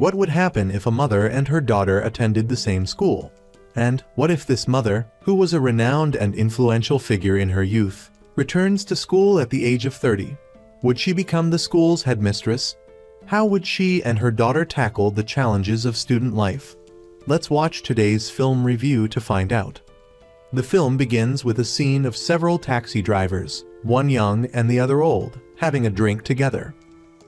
What would happen if a mother and her daughter attended the same school? And what if this mother, who was a renowned and influential figure in her youth, returns to school at the age of 30? Would she become the school's headmistress? How would she and her daughter tackle the challenges of student life? Let's watch today's film review to find out. The film begins with a scene of several taxi drivers, one young and the other old, having a drink together.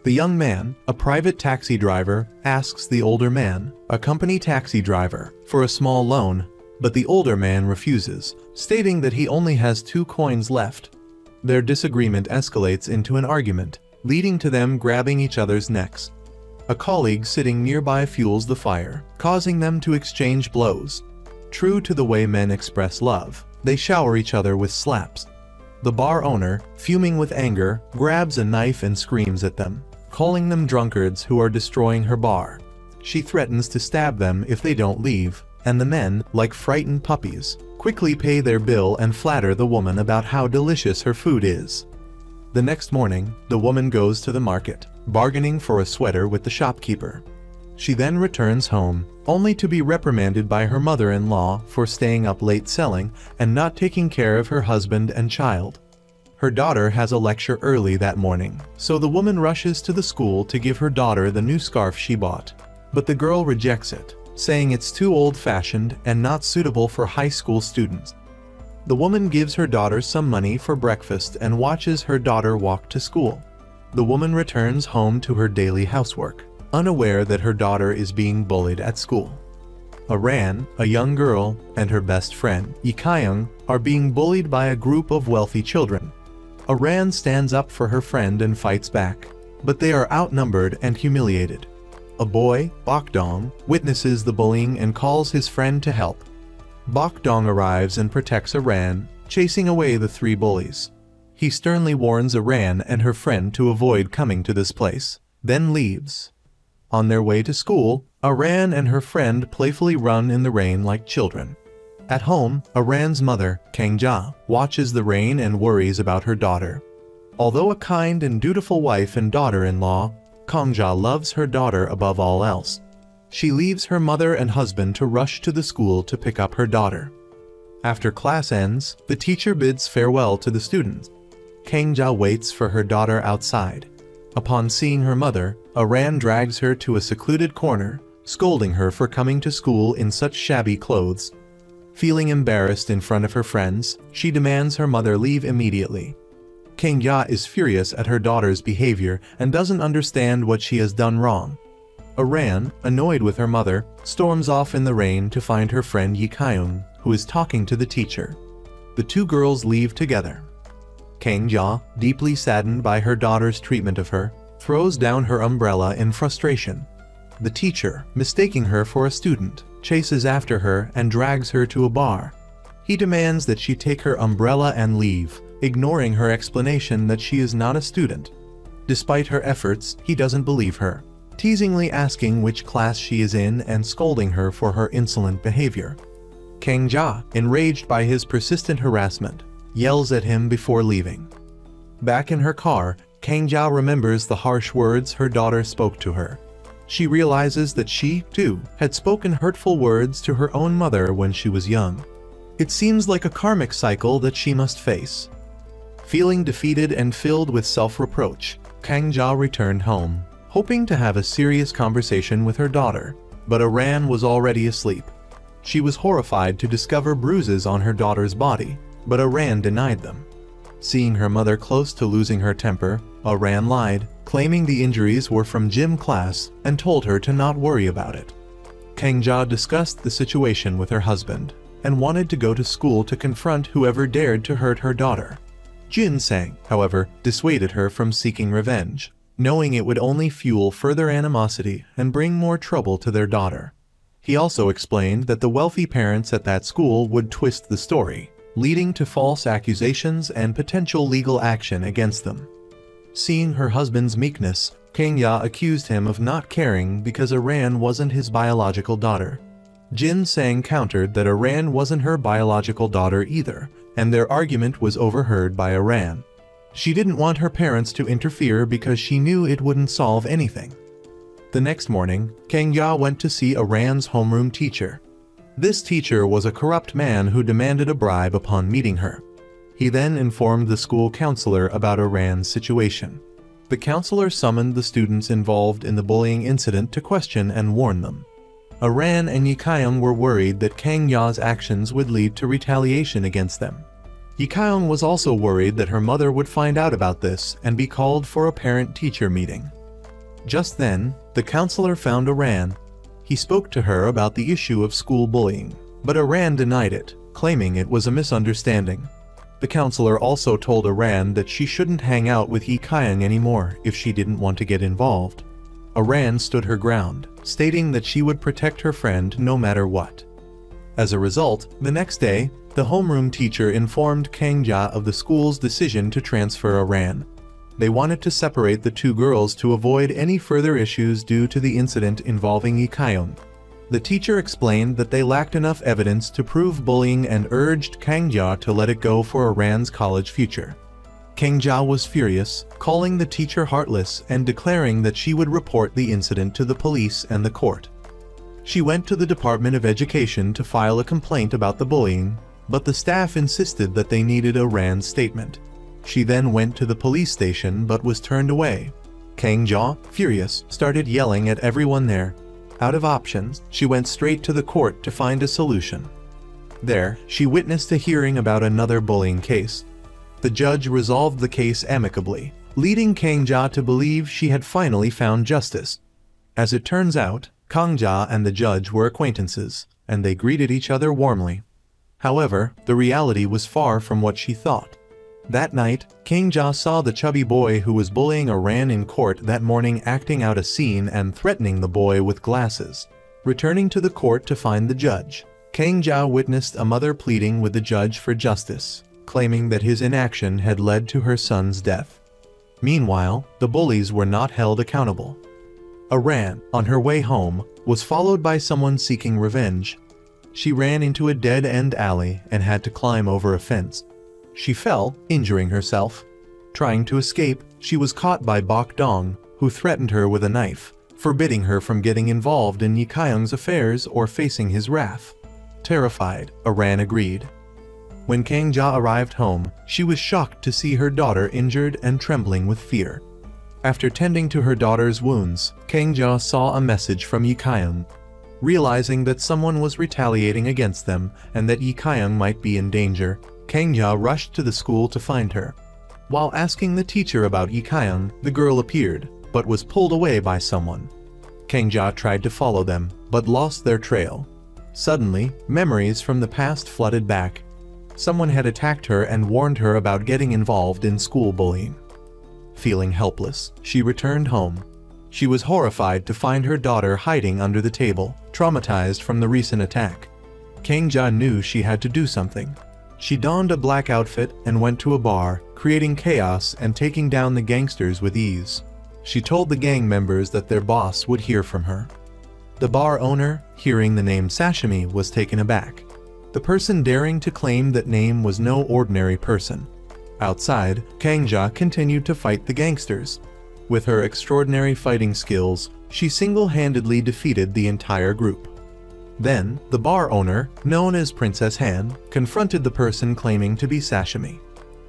The young man, a private taxi driver, asks the older man, a company taxi driver, for a small loan, but the older man refuses, stating that he only has 2 coins left. Their disagreement escalates into an argument, leading to them grabbing each other's necks. A colleague sitting nearby fuels the fire, causing them to exchange blows. True to the way men express love, they shower each other with slaps. The bar owner, fuming with anger, grabs a knife and screams at them, calling them drunkards who are destroying her bar. She threatens to stab them if they don't leave, and the men, like frightened puppies, quickly pay their bill and flatter the woman about how delicious her food is. The next morning, the woman goes to the market, bargaining for a sweater with the shopkeeper. She then returns home, only to be reprimanded by her mother-in-law for staying up late selling and not taking care of her husband and child. Her daughter has a lecture early that morning, so the woman rushes to the school to give her daughter the new scarf she bought. But the girl rejects it, saying it's too old-fashioned and not suitable for high school students. The woman gives her daughter some money for breakfast and watches her daughter walk to school. The woman returns home to her daily housework, unaware that her daughter is being bullied at school. Aran, a young girl, and her best friend, Ikayung, are being bullied by a group of wealthy children. Aran stands up for her friend and fights back, but they are outnumbered and humiliated. A boy, Bokdong, witnesses the bullying and calls his friend to help. Bokdong arrives and protects Aran, chasing away the 3 bullies. He sternly warns Aran and her friend to avoid coming to this place, then leaves. On their way to school, Aran and her friend playfully run in the rain like children. At home, Aran's mother, Kangja, watches the rain and worries about her daughter. Although a kind and dutiful wife and daughter-in-law, Kangja loves her daughter above all else. She leaves her mother and husband to rush to the school to pick up her daughter. After class ends, the teacher bids farewell to the students. Kangja waits for her daughter outside. Upon seeing her mother, Aran drags her to a secluded corner, scolding her for coming to school in such shabby clothes. Feeling embarrassed in front of her friends, she demands her mother leave immediately. Kangya is furious at her daughter's behavior and doesn't understand what she has done wrong. Aran, annoyed with her mother, storms off in the rain to find her friend Ikayung, who is talking to the teacher. The 2 girls leave together. Kangja, deeply saddened by her daughter's treatment of her, throws down her umbrella in frustration. The teacher, mistaking her for a student, chases after her and drags her to a bar. He demands that she take her umbrella and leave, ignoring her explanation that she is not a student. Despite her efforts, he doesn't believe her, teasingly asking which class she is in and scolding her for her insolent behavior. Kangja, enraged by his persistent harassment, yells at him before leaving. Back in her car, Kangja remembers the harsh words her daughter spoke to her. She realizes that she, too, had spoken hurtful words to her own mother when she was young. It seems like a karmic cycle that she must face. Feeling defeated and filled with self-reproach, Kangja returned home, hoping to have a serious conversation with her daughter, but Aran was already asleep. She was horrified to discover bruises on her daughter's body, but Aran denied them. Seeing her mother close to losing her temper, Aran lied, claiming the injuries were from gym class and told her to not worry about it. Kangja discussed the situation with her husband and wanted to go to school to confront whoever dared to hurt her daughter. Jin Sang, however, dissuaded her from seeking revenge, knowing it would only fuel further animosity and bring more trouble to their daughter. He also explained that the wealthy parents at that school would twist the story, leading to false accusations and potential legal action against them. Seeing her husband's meekness, Kangya accused him of not caring because Aran wasn't his biological daughter. Jin Sang countered that Aran wasn't her biological daughter either, and their argument was overheard by Aran. She didn't want her parents to interfere because she knew it wouldn't solve anything. The next morning, Kang Ya went to see Aran's homeroom teacher. This teacher was a corrupt man who demanded a bribe upon meeting her. He then informed the school counselor about Aran's situation. The counselor summoned the students involved in the bullying incident to question and warn them. Aran and Yikayong were worried that Kang Ya's actions would lead to retaliation against them. Yikayong was also worried that her mother would find out about this and be called for a parent-teacher meeting. Just then, the counselor found Aran. He spoke to her about the issue of school bullying, but Aran denied it, claiming it was a misunderstanding. The counselor also told Aran that she shouldn't hang out with Yikayong anymore if she didn't want to get involved. Aran stood her ground, stating that she would protect her friend no matter what. As a result, the next day, the homeroom teacher informed Kang Ja of the school's decision to transfer Aran. They wanted to separate the two girls to avoid any further issues due to the incident involving Yikayong. The teacher explained that they lacked enough evidence to prove bullying and urged Kang Ja to let it go for Aran's college future. Kang Ja was furious, calling the teacher heartless and declaring that she would report the incident to the police and the court. She went to the Department of Education to file a complaint about the bullying, but the staff insisted that they needed Aran's statement. She then went to the police station but was turned away. Kang Ja, furious, started yelling at everyone there. Out of options, she went straight to the court to find a solution. There, she witnessed a hearing about another bullying case. The judge resolved the case amicably, leading Kang Ja to believe she had finally found justice. As it turns out, Kang Ja and the judge were acquaintances, and they greeted each other warmly. However, the reality was far from what she thought. That night, Kang Ja saw the chubby boy who was bullying Aran in court that morning acting out a scene and threatening the boy with glasses. Returning to the court to find the judge, Kang Ja witnessed a mother pleading with the judge for justice, claiming that his inaction had led to her son's death. Meanwhile, the bullies were not held accountable. Aran, on her way home, was followed by someone seeking revenge. She ran into a dead-end alley and had to climb over a fence. She fell, injuring herself. Trying to escape, she was caught by Bok Dong, who threatened her with a knife, forbidding her from getting involved in Yikayong's affairs or facing his wrath. Terrified, Aran agreed. When Kang Ja arrived home, she was shocked to see her daughter injured and trembling with fear. After tending to her daughter's wounds, Kang Ja saw a message from Yikayong. Realizing that someone was retaliating against them and that Yikayong might be in danger, Kang Ja rushed to the school to find her. While asking the teacher about Yikayong, the girl appeared, but was pulled away by someone. Kang Ja tried to follow them, but lost their trail. Suddenly, memories from the past flooded back. Someone had attacked her and warned her about getting involved in school bullying. Feeling helpless, she returned home. She was horrified to find her daughter hiding under the table, traumatized from the recent attack. Kang Ja knew she had to do something. She donned a black outfit and went to a bar, creating chaos and taking down the gangsters with ease. She told the gang members that their boss would hear from her. The bar owner, hearing the name Sashimi, was taken aback. The person daring to claim that name was no ordinary person. Outside, Kang Ja continued to fight the gangsters. With her extraordinary fighting skills, she single-handedly defeated the entire group. Then, the bar owner, known as Princess Han, confronted the person claiming to be Sashimi.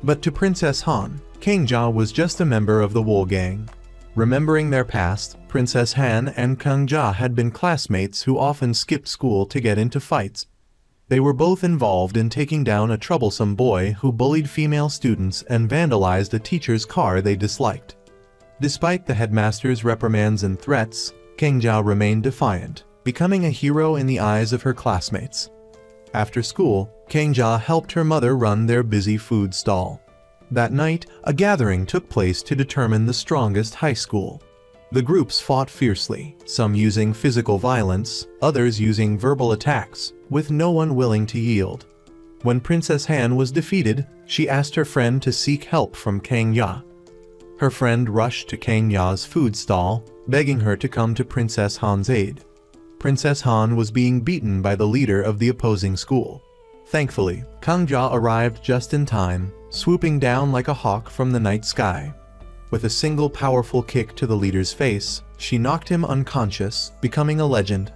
But to Princess Han, Kang Ja was just a member of the Wool Gang. Remembering their past, Princess Han and Kang Ja had been classmates who often skipped school to get into fights. They were both involved in taking down a troublesome boy who bullied female students and vandalized a teacher's car they disliked. Despite the headmaster's reprimands and threats, Kang Ja remained defiant, becoming a hero in the eyes of her classmates. After school, Kang Ja helped her mother run their busy food stall. That night, a gathering took place to determine the strongest high school. The groups fought fiercely, some using physical violence, others using verbal attacks, with no one willing to yield. When Princess Han was defeated, she asked her friend to seek help from Kang Ya. Her friend rushed to Kang Ya's food stall, begging her to come to Princess Han's aid. Princess Han was being beaten by the leader of the opposing school. Thankfully, Kang Ja arrived just in time, swooping down like a hawk from the night sky. With a single powerful kick to the leader's face, she knocked him unconscious, becoming a legend.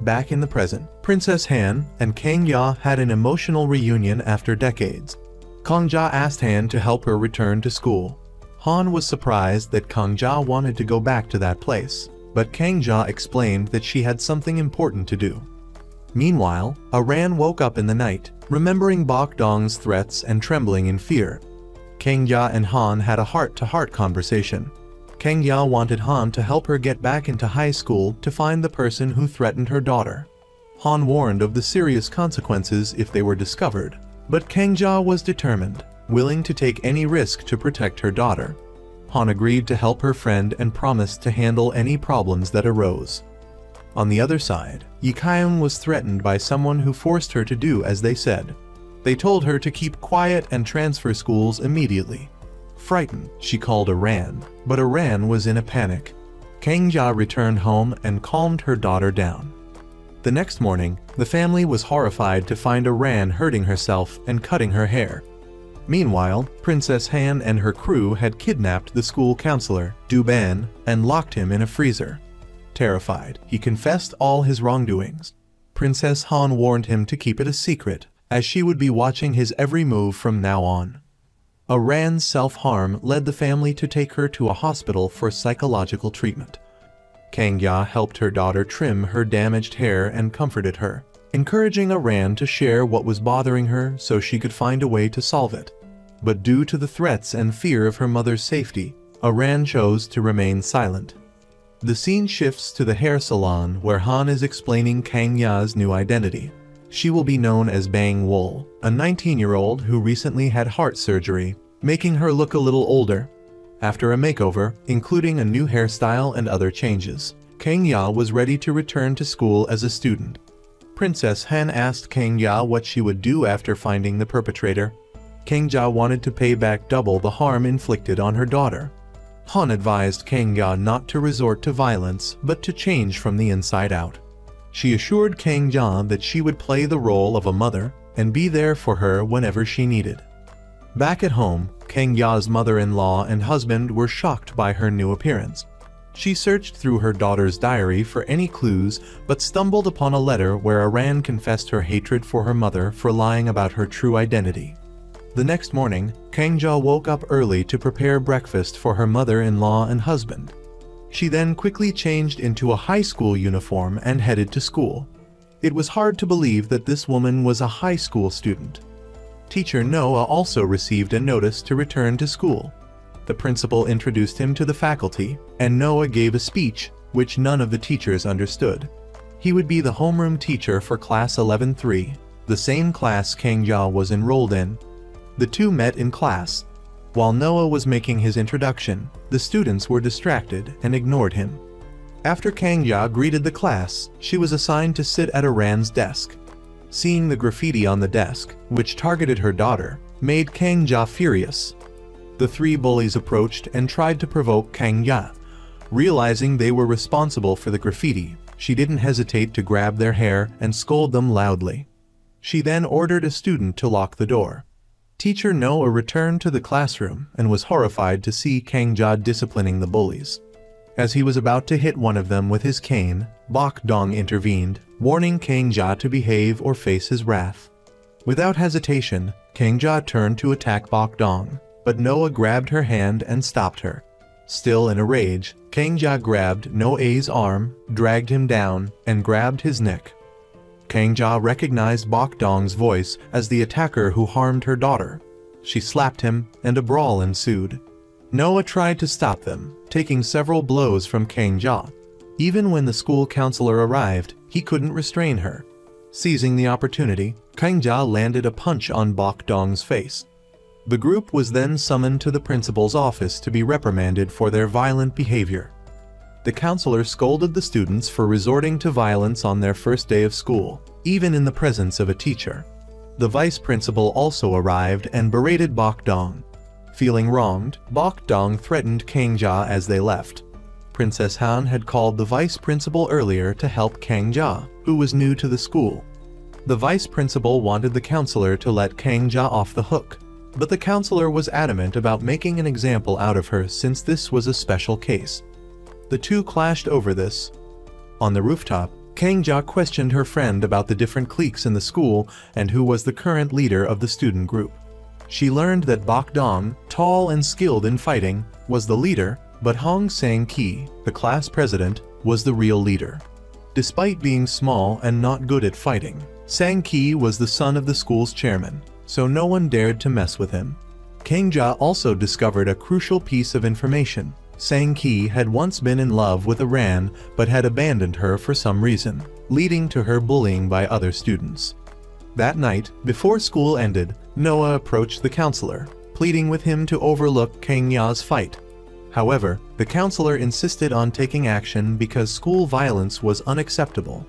Back in the present, Princess Han and Kang Ya had an emotional reunion after decades. Kang Ja asked Han to help her return to school. Han was surprised that Kang Ja wanted to go back to that place, but Kang Ja explained that she had something important to do. Meanwhile, Aran woke up in the night, remembering Bok Dong's threats and trembling in fear. Kang Ya and Han had a heart-to-heart conversation. Kang Ya wanted Han to help her get back into high school to find the person who threatened her daughter. Han warned of the serious consequences if they were discovered, but Kang Ja was determined, willing to take any risk to protect her daughter. Han agreed to help her friend and promised to handle any problems that arose. On the other side, Yi Kyung was threatened by someone who forced her to do as they said. They told her to keep quiet and transfer schools immediately. Frightened, she called Aran, but Aran was in a panic. Kang Ja returned home and calmed her daughter down. The next morning, the family was horrified to find Aran hurting herself and cutting her hair. Meanwhile, Princess Han and her crew had kidnapped the school counselor, Du Ban, and locked him in a freezer. Terrified, he confessed all his wrongdoings. Princess Han warned him to keep it a secret, as she would be watching his every move from now on. Aran's self-harm led the family to take her to a hospital for psychological treatment. Kang Ya helped her daughter trim her damaged hair and comforted her, encouraging Aran to share what was bothering her so she could find a way to solve it. But due to the threats and fear of her mother's safety, Aran chose to remain silent. The scene shifts to the hair salon where Han is explaining Kang Ya's new identity. She will be known as Bang Wol, a 19-year-old who recently had heart surgery, making her look a little older. After a makeover, including a new hairstyle and other changes, Kang Ya was ready to return to school as a student. Princess Han asked Kang Ya what she would do after finding the perpetrator. Kang Ja wanted to pay back double the harm inflicted on her daughter. Han advised Kang Ya not to resort to violence but to change from the inside out. She assured Kang Ja that she would play the role of a mother and be there for her whenever she needed. Back at home, Kang Ya's mother-in-law and husband were shocked by her new appearance. She searched through her daughter's diary for any clues but stumbled upon a letter where Aran confessed her hatred for her mother for lying about her true identity. The next morning, Kang Ja woke up early to prepare breakfast for her mother-in-law and husband. She then quickly changed into a high school uniform and headed to school. It was hard to believe that this woman was a high school student. Teacher Noah also received a notice to return to school. The principal introduced him to the faculty, and Noah gave a speech, which none of the teachers understood. He would be the homeroom teacher for class 11-3, the same class Kang Ja was enrolled in. The two met in class. While Noah was making his introduction, the students were distracted and ignored him. After Kang Ja greeted the class, she was assigned to sit at Aran's desk. Seeing the graffiti on the desk, which targeted her daughter, made Kang Ja furious. The three bullies approached and tried to provoke Kang Ya. Realizing they were responsible for the graffiti, she didn't hesitate to grab their hair and scold them loudly. She then ordered a student to lock the door. Teacher Noah returned to the classroom and was horrified to see Kang Ja disciplining the bullies. As he was about to hit one of them with his cane, Bok Dong intervened, warning Kang Ja to behave or face his wrath. Without hesitation, Kang Ja turned to attack Bok Dong, but Noah grabbed her hand and stopped her. Still in a rage, Kang Ja grabbed Noah's arm, dragged him down, and grabbed his neck. Kang Ja recognized Bok Dong's voice as the attacker who harmed her daughter. She slapped him, and a brawl ensued. Noah tried to stop them, taking several blows from Kang Ja. Even when the school counselor arrived, he couldn't restrain her. Seizing the opportunity, Kang Ja landed a punch on Bok Dong's face. The group was then summoned to the principal's office to be reprimanded for their violent behavior. The counselor scolded the students for resorting to violence on their first day of school, even in the presence of a teacher. The vice principal also arrived and berated Bok Dong. Feeling wronged, Bok Dong threatened Kang Ja as they left. Princess Han had called the vice principal earlier to help Kang Ja, who was new to the school. The vice principal wanted the counselor to let Kang Ja off the hook. But the counselor was adamant about making an example out of her since this was a special case. The two clashed over this. On the rooftop, Kang-ja questioned her friend about the different cliques in the school and who was the current leader of the student group. She learned that Bok Dong, tall and skilled in fighting, was the leader, but Hong Sang-ki, the class president, was the real leader. Despite being small and not good at fighting, Sang-ki was the son of the school's chairman, so no one dared to mess with him. Kang-ja also discovered a crucial piece of information. Sang-ki had once been in love with Aran but had abandoned her for some reason, leading to her bullying by other students. That night, before school ended, Noah approached the counselor, pleading with him to overlook Kang-ja's fight. However, the counselor insisted on taking action because school violence was unacceptable.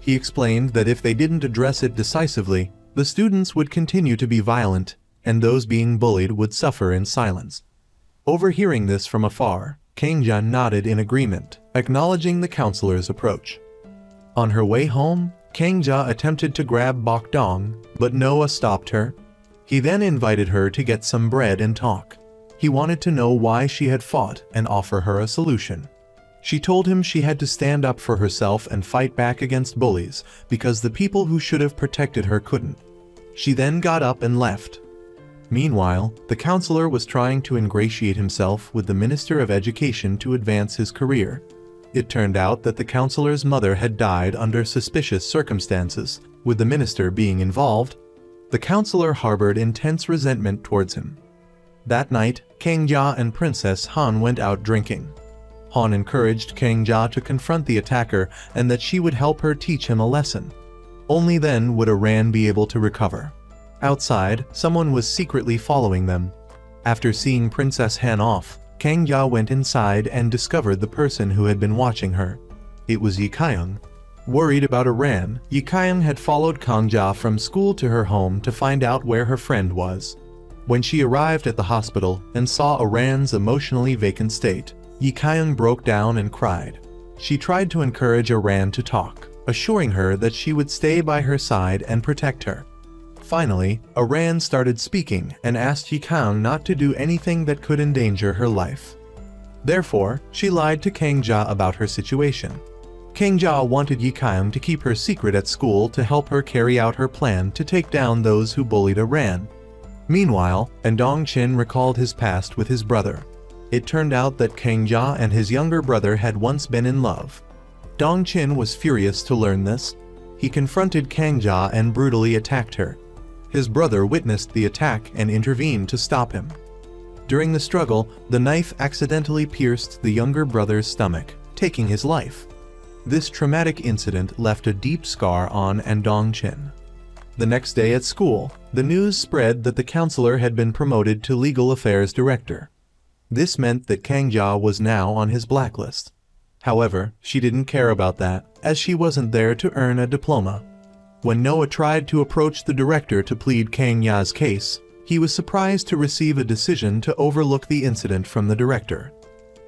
He explained that if they didn't address it decisively, the students would continue to be violent, and those being bullied would suffer in silence. Overhearing this from afar, Kang-ja nodded in agreement, acknowledging the counselor's approach. On her way home, Kang-ja attempted to grab Bok Dong, but Noah stopped her. He then invited her to get some bread and talk. He wanted to know why she had fought and offer her a solution. She told him she had to stand up for herself and fight back against bullies because the people who should have protected her couldn't. She then got up and left. Meanwhile, the counselor was trying to ingratiate himself with the Minister of Education to advance his career. It turned out that the counselor's mother had died under suspicious circumstances, with the minister being involved. The counselor harbored intense resentment towards him. That night, Kang-ja and Princess Han went out drinking. Han encouraged Kang-ja to confront the attacker and that she would help her teach him a lesson. Only then would Aran be able to recover. Outside, someone was secretly following them. After seeing Princess Han off, Kang-ja went inside and discovered the person who had been watching her. It was Yi Kyung. Worried about Aran, Yi Kyung had followed Kang-ja from school to her home to find out where her friend was. When she arrived at the hospital and saw Aran's emotionally vacant state, Yi Kyung broke down and cried. She tried to encourage Aran to talk, assuring her that she would stay by her side and protect her. Finally, Aran started speaking and asked Yi Kyung not to do anything that could endanger her life. Therefore, she lied to Kang-ja about her situation. Kang-ja wanted Yi Kyung to keep her secret at school to help her carry out her plan to take down those who bullied Aran. Meanwhile, Dong-chin recalled his past with his brother. It turned out that Kang-ja and his younger brother had once been in love. Dong-chin was furious to learn this. He confronted Kang-ja and brutally attacked her. His brother witnessed the attack and intervened to stop him. During the struggle, the knife accidentally pierced the younger brother's stomach, taking his life. This traumatic incident left a deep scar on Dong-chin. The next day at school, the news spread that the counselor had been promoted to legal affairs director. This meant that Kang-ja was now on his blacklist. However, she didn't care about that, as she wasn't there to earn a diploma. When Noah tried to approach the director to plead Kang-ja's case, he was surprised to receive a decision to overlook the incident from the director.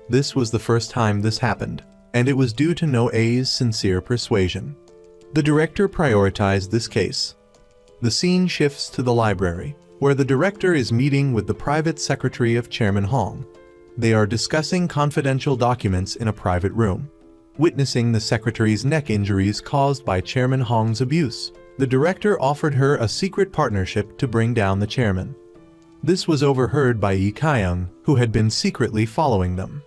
This was the first time this happened, and it was due to Noah's sincere persuasion. The director prioritized this case. The scene shifts to the library, where the director is meeting with the private secretary of Chairman Hong. They are discussing confidential documents in a private room. Witnessing the secretary's neck injuries caused by Chairman Hong's abuse, the director offered her a secret partnership to bring down the chairman. This was overheard by Yi Kyung, who had been secretly following them.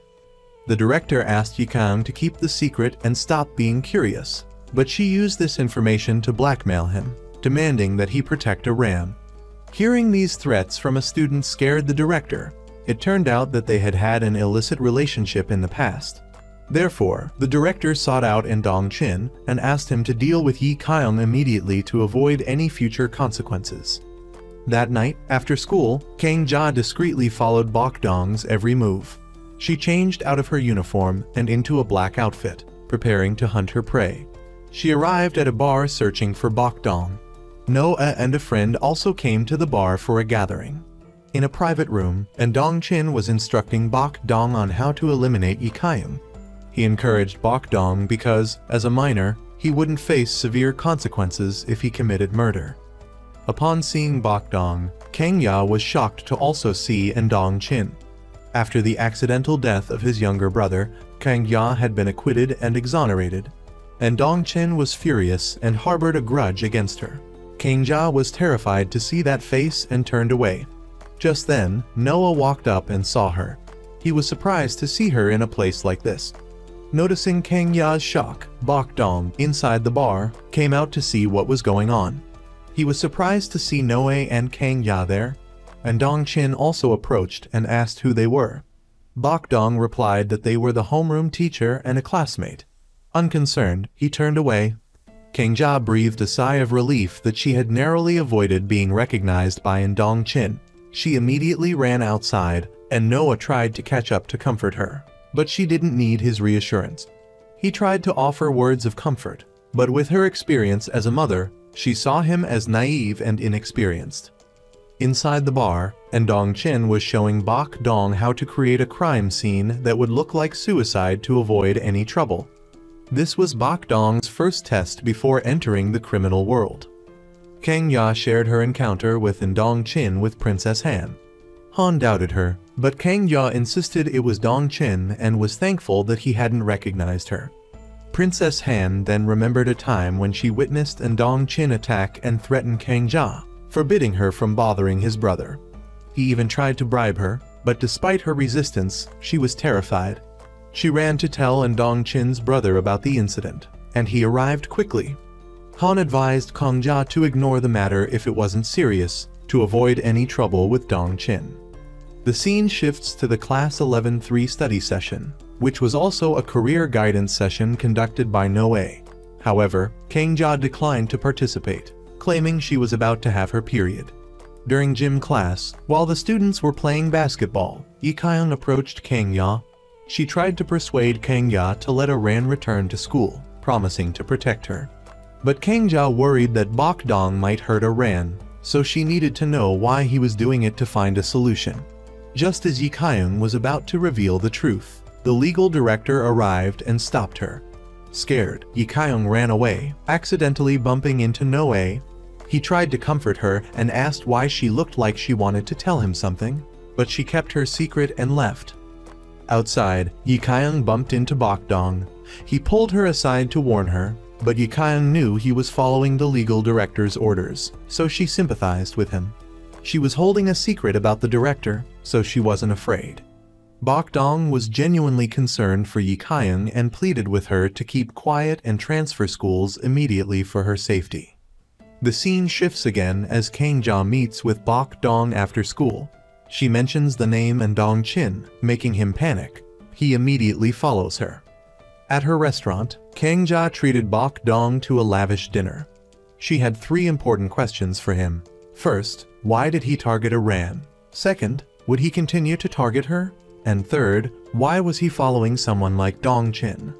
The director asked Yi Kyung to keep the secret and stop being curious, but she used this information to blackmail him, demanding that he protect Aran. Hearing these threats from a student scared the director. It turned out that they had had an illicit relationship in the past. Therefore, the director sought out Dong-chin and asked him to deal with Yi Kyung immediately to avoid any future consequences. That night, after school, Kang-ja discreetly followed Bok Dong's every move. She changed out of her uniform and into a black outfit, preparing to hunt her prey. She arrived at a bar searching for Bok Dong. Noah and a friend also came to the bar for a gathering. In a private room, Dong-chin was instructing Bok Dong on how to eliminate Yi Kyung. He encouraged Bok Dong because, as a minor, he wouldn't face severe consequences if he committed murder. Upon seeing Bok Dong, Kang Ya was shocked to also see Dong Chin. After the accidental death of his younger brother, Kang Ya had been acquitted and exonerated. Dong Chin was furious and harbored a grudge against her. Kang Ya was terrified to see that face and turned away. Just then, Noah walked up and saw her. He was surprised to see her in a place like this. Noticing Kang Ya's shock, Bok Dong, inside the bar, came out to see what was going on. He was surprised to see Noe and Kang Ya there, and Dong Chin also approached and asked who they were. Bok Dong replied that they were the homeroom teacher and a classmate. Unconcerned, he turned away. Kang Ya breathed a sigh of relief that she had narrowly avoided being recognized by Dong Chin. She immediately ran outside, and Noah tried to catch up to comfort her, but she didn't need his reassurance. He tried to offer words of comfort, but with her experience as a mother, she saw him as naive and inexperienced. Inside the bar, Dong Chin was showing Bok Dong how to create a crime scene that would look like suicide to avoid any trouble. This was Bok Dong's first test before entering the criminal world. Kang Ya shared her encounter with Dong Chin with Princess Han. Han doubted her, but Kang Ya insisted it was Dong Chin and was thankful that he hadn't recognized her. Princess Han then remembered a time when she witnessed Dong Chin attack and threaten Kang Ya, forbidding her from bothering his brother. He even tried to bribe her, but despite her resistance, she was terrified. She ran to tell Dong Chin's brother about the incident, and he arrived quickly. Han advised Kang Ya to ignore the matter if it wasn't serious, to avoid any trouble with Dong Chin. The scene shifts to the Class 11-3 study session, which was also a career guidance session conducted by Noe. However, Kang Ya declined to participate, claiming she was about to have her period. During gym class, while the students were playing basketball, Yi Kyung approached Kang Ya. She tried to persuade Kang Ya to let Ran return to school, promising to protect her. But Kang Ya worried that Bok Dong might hurt Ran, so she needed to know why he was doing it to find a solution. Just as Yi Kyung was about to reveal the truth, the legal director arrived and stopped her. Scared, Yi Kyung ran away, accidentally bumping into Noe. He tried to comfort her and asked why she looked like she wanted to tell him something, but she kept her secret and left. Outside, Yi Kyung bumped into Bok Dong. He pulled her aside to warn her, but Yi Kyung knew he was following the legal director's orders, so she sympathized with him. She was holding a secret about the director, so she wasn't afraid. Bok Dong was genuinely concerned for Yi Kyung and pleaded with her to keep quiet and transfer schools immediately for her safety. The scene shifts again as Kang Ya meets with Bok Dong after school. She mentions the name Dong Chin, making him panic. He immediately follows her. At her restaurant, Kang Ya treated Bok Dong to a lavish dinner. She had 3 important questions for him. First, why did he target Ran? Second, would he continue to target her? And third, why was he following someone like Dong Chin?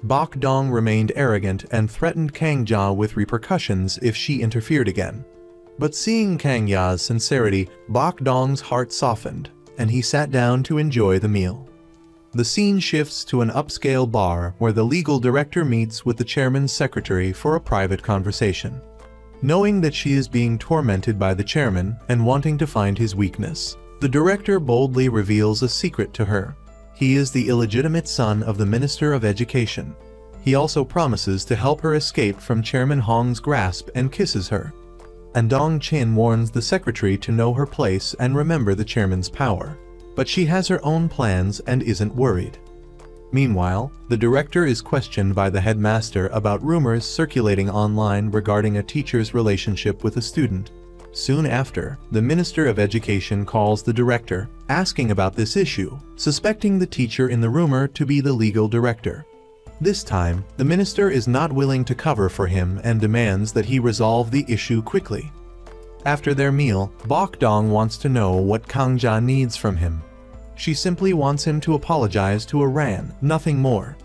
Bok Dong remained arrogant and threatened Kang Ya with repercussions if she interfered again. But seeing Kang Ya's sincerity, Bok Dong's heart softened, and he sat down to enjoy the meal. The scene shifts to an upscale bar where the legal director meets with the chairman's secretary for a private conversation. Knowing that she is being tormented by the chairman and wanting to find his weakness, the director boldly reveals a secret to her. He is the illegitimate son of the Minister of Education. He also promises to help her escape from Chairman Hong's grasp and kisses her. Dong Chin warns the secretary to know her place and remember the chairman's power. But she has her own plans and isn't worried. Meanwhile, the director is questioned by the headmaster about rumors circulating online regarding a teacher's relationship with a student. Soon after, the Minister of Education calls the director, asking about this issue, suspecting the teacher in the rumor to be the legal director. This time, the minister is not willing to cover for him and demands that he resolve the issue quickly. After their meal, Bok Dong wants to know what Kang Ya needs from him. She simply wants him to apologize to Ran, nothing more.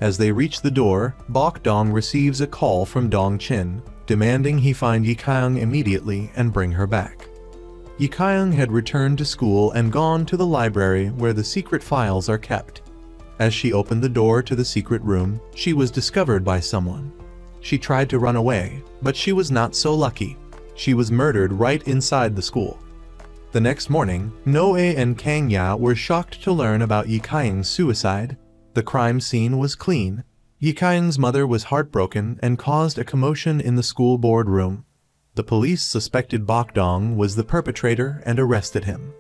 As they reach the door, Bok Dong receives a call from Dong Chin, demanding he find Yi Kyung immediately and bring her back. Yi Kyung had returned to school and gone to the library where the secret files are kept. As she opened the door to the secret room, she was discovered by someone. She tried to run away, but she was not so lucky. She was murdered right inside the school. The next morning, Noe and Kang Ya were shocked to learn about Yi Kaiying's suicide. The crime scene was clean. Yi Kaiying's mother was heartbroken and caused a commotion in the school boardroom. The police suspected Bok Dong was the perpetrator and arrested him.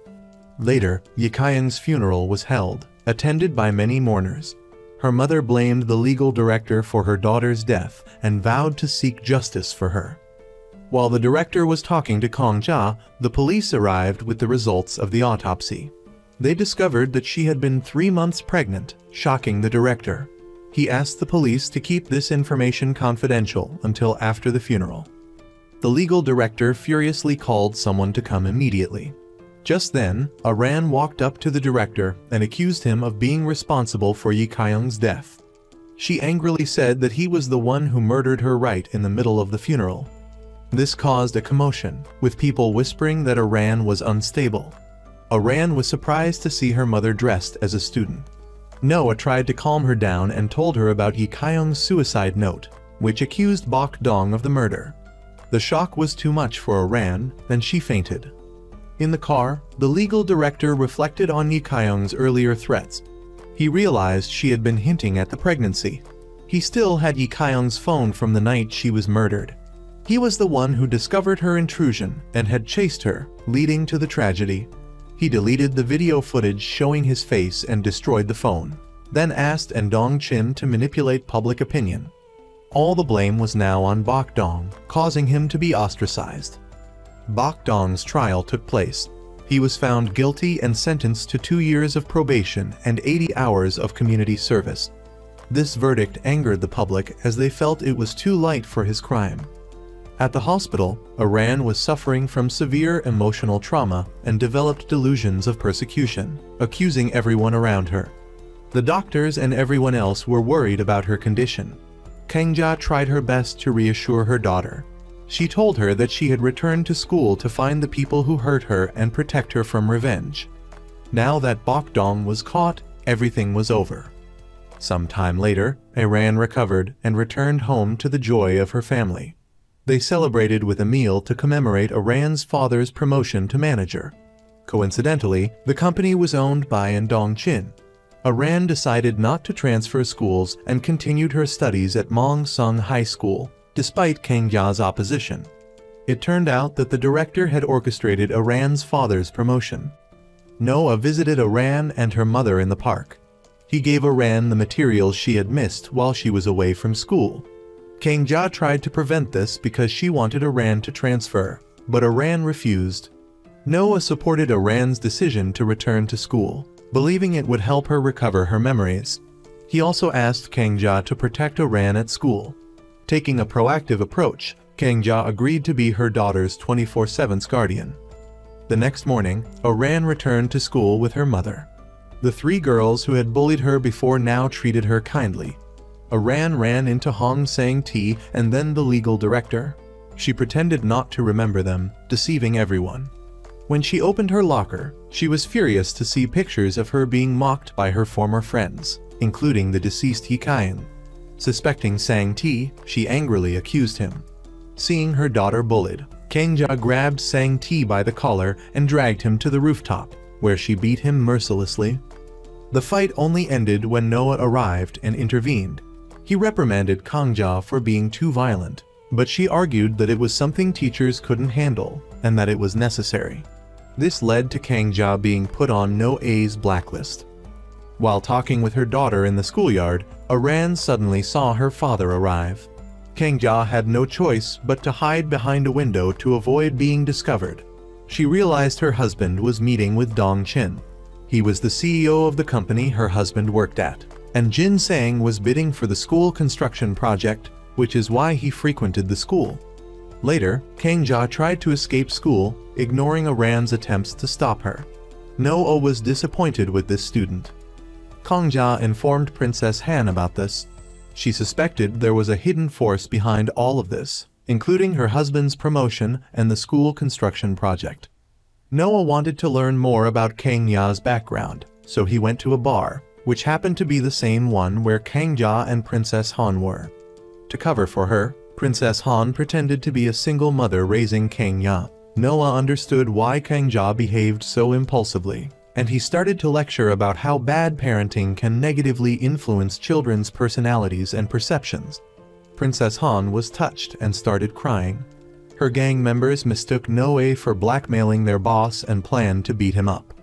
Later, Yi Kaiying's funeral was held, attended by many mourners. Her mother blamed the legal director for her daughter's death and vowed to seek justice for her. While the director was talking to Kang Ja, the police arrived with the results of the autopsy. They discovered that she had been 3 months pregnant, shocking the director. He asked the police to keep this information confidential until after the funeral. The legal director furiously called someone to come immediately. Just then, Aran walked up to the director and accused him of being responsible for Yi Kaiying's death. She angrily said that he was the one who murdered her right in the middle of the funeral. This caused a commotion, with people whispering that Aran was unstable. Aran was surprised to see her mother dressed as a student. Noah tried to calm her down and told her about Yi Kaiying's suicide note, which accused Bok Dong of the murder. The shock was too much for Aran, and she fainted. In the car, the legal director reflected on Yi Kaiying's earlier threats. He realized she had been hinting at the pregnancy. He still had Yi Kaiying's phone from the night she was murdered. He was the one who discovered her intrusion and had chased her, leading to the tragedy. He deleted the video footage showing his face and destroyed the phone, then asked Dong Chin to manipulate public opinion. All the blame was now on Bok Dong, causing him to be ostracized. Bok Dong's trial took place. He was found guilty and sentenced to 2 years of probation and 80 hours of community service. This verdict angered the public as they felt it was too light for his crime. At the hospital, Aran was suffering from severe emotional trauma and developed delusions of persecution, accusing everyone around her. The doctors and everyone else were worried about her condition. Kang Ja tried her best to reassure her daughter. She told her that she had returned to school to find the people who hurt her and protect her from revenge. Now that Bok Dong was caught, everything was over. Some time later, Aran recovered and returned home to the joy of her family. They celebrated with a meal to commemorate Aran's father's promotion to manager. Coincidentally, the company was owned by Dong Chin. Aran decided not to transfer schools and continued her studies at Mong Sung High School, despite Kang Ja's opposition. It turned out that the director had orchestrated Aran's father's promotion. Noah visited Aran and her mother in the park. He gave Aran the materials she had missed while she was away from school. Kang Ja tried to prevent this because she wanted Aran to transfer, but Aran refused. Noah supported Aran's decision to return to school, believing it would help her recover her memories. He also asked Kang Ja to protect Aran at school. Taking a proactive approach, Kang Ja agreed to be her daughter's 24/7 guardian. The next morning, Aran returned to school with her mother. The 3 girls who had bullied her before now treated her kindly. Aran ran into Hong Sang-ti and then the legal director. She pretended not to remember them, deceiving everyone. When she opened her locker, she was furious to see pictures of her being mocked by her former friends, including the deceased Yi Kaiying. Suspecting Sang-ti, she angrily accused him. Seeing her daughter bullied, Kang Ja grabbed Sang-ti by the collar and dragged him to the rooftop, where she beat him mercilessly. The fight only ended when Noah arrived and intervened. He reprimanded Kang Ja for being too violent, but she argued that it was something teachers couldn't handle and that it was necessary. This led to Kang Ja being put on Noah's blacklist. While talking with her daughter in the schoolyard, Aran suddenly saw her father arrive. Kang Ja had no choice but to hide behind a window to avoid being discovered. She realized her husband was meeting with Dong Chin. He was the CEO of the company her husband worked at, and Jin Sang was bidding for the school construction project, which is why he frequented the school. Later, Kang Ja tried to escape school, ignoring Aran's attempts to stop her. Noah was disappointed with this student. Kang Ja informed Princess Han about this. She suspected there was a hidden force behind all of this, including her husband's promotion and the school construction project. Noah wanted to learn more about Kang Ya's background, so he went to a bar, which happened to be the same one where Kang Ja and Princess Han were. To cover for her, Princess Han pretended to be a single mother raising Kang Ya. Noah understood why Kang Ja behaved so impulsively, and he started to lecture about how bad parenting can negatively influence children's personalities and perceptions. Princess Han was touched and started crying. Her gang members mistook Noah for blackmailing their boss and planned to beat him up.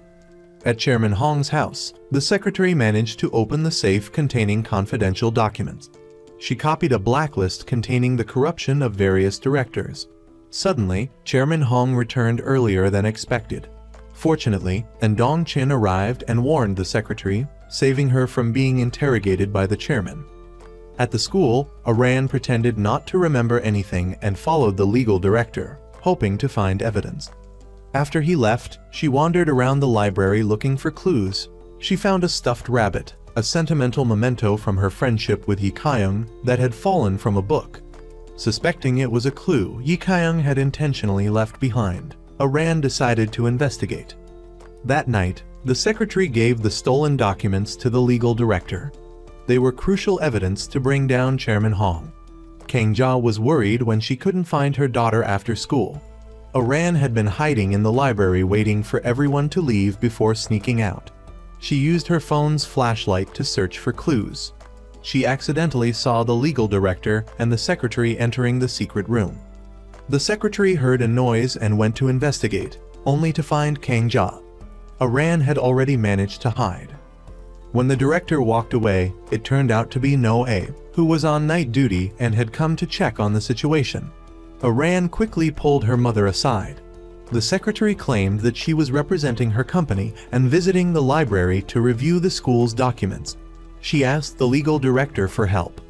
At Chairman Hong's house, the secretary managed to open the safe containing confidential documents. She copied a blacklist containing the corruption of various directors. Suddenly, Chairman Hong returned earlier than expected. Fortunately, Dong Chin arrived and warned the secretary, saving her from being interrogated by the chairman. At the school, Aran pretended not to remember anything and followed the legal director, hoping to find evidence. After he left, she wandered around the library looking for clues. She found a stuffed rabbit, a sentimental memento from her friendship with Yi Kyung that had fallen from a book. Suspecting it was a clue Yi Kyung had intentionally left behind, Aran decided to investigate. That night, the secretary gave the stolen documents to the legal director. They were crucial evidence to bring down Chairman Hong. Kang Ja was worried when she couldn't find her daughter after school. Aran had been hiding in the library waiting for everyone to leave before sneaking out. She used her phone's flashlight to search for clues. She accidentally saw the legal director and the secretary entering the secret room. The secretary heard a noise and went to investigate, only to find Kang Ja. Aran had already managed to hide. When the director walked away, it turned out to be Noah, who was on night duty and had come to check on the situation. Aran quickly pulled her mother aside. The secretary claimed that she was representing her company and visiting the library to review the school's documents. She asked the legal director for help.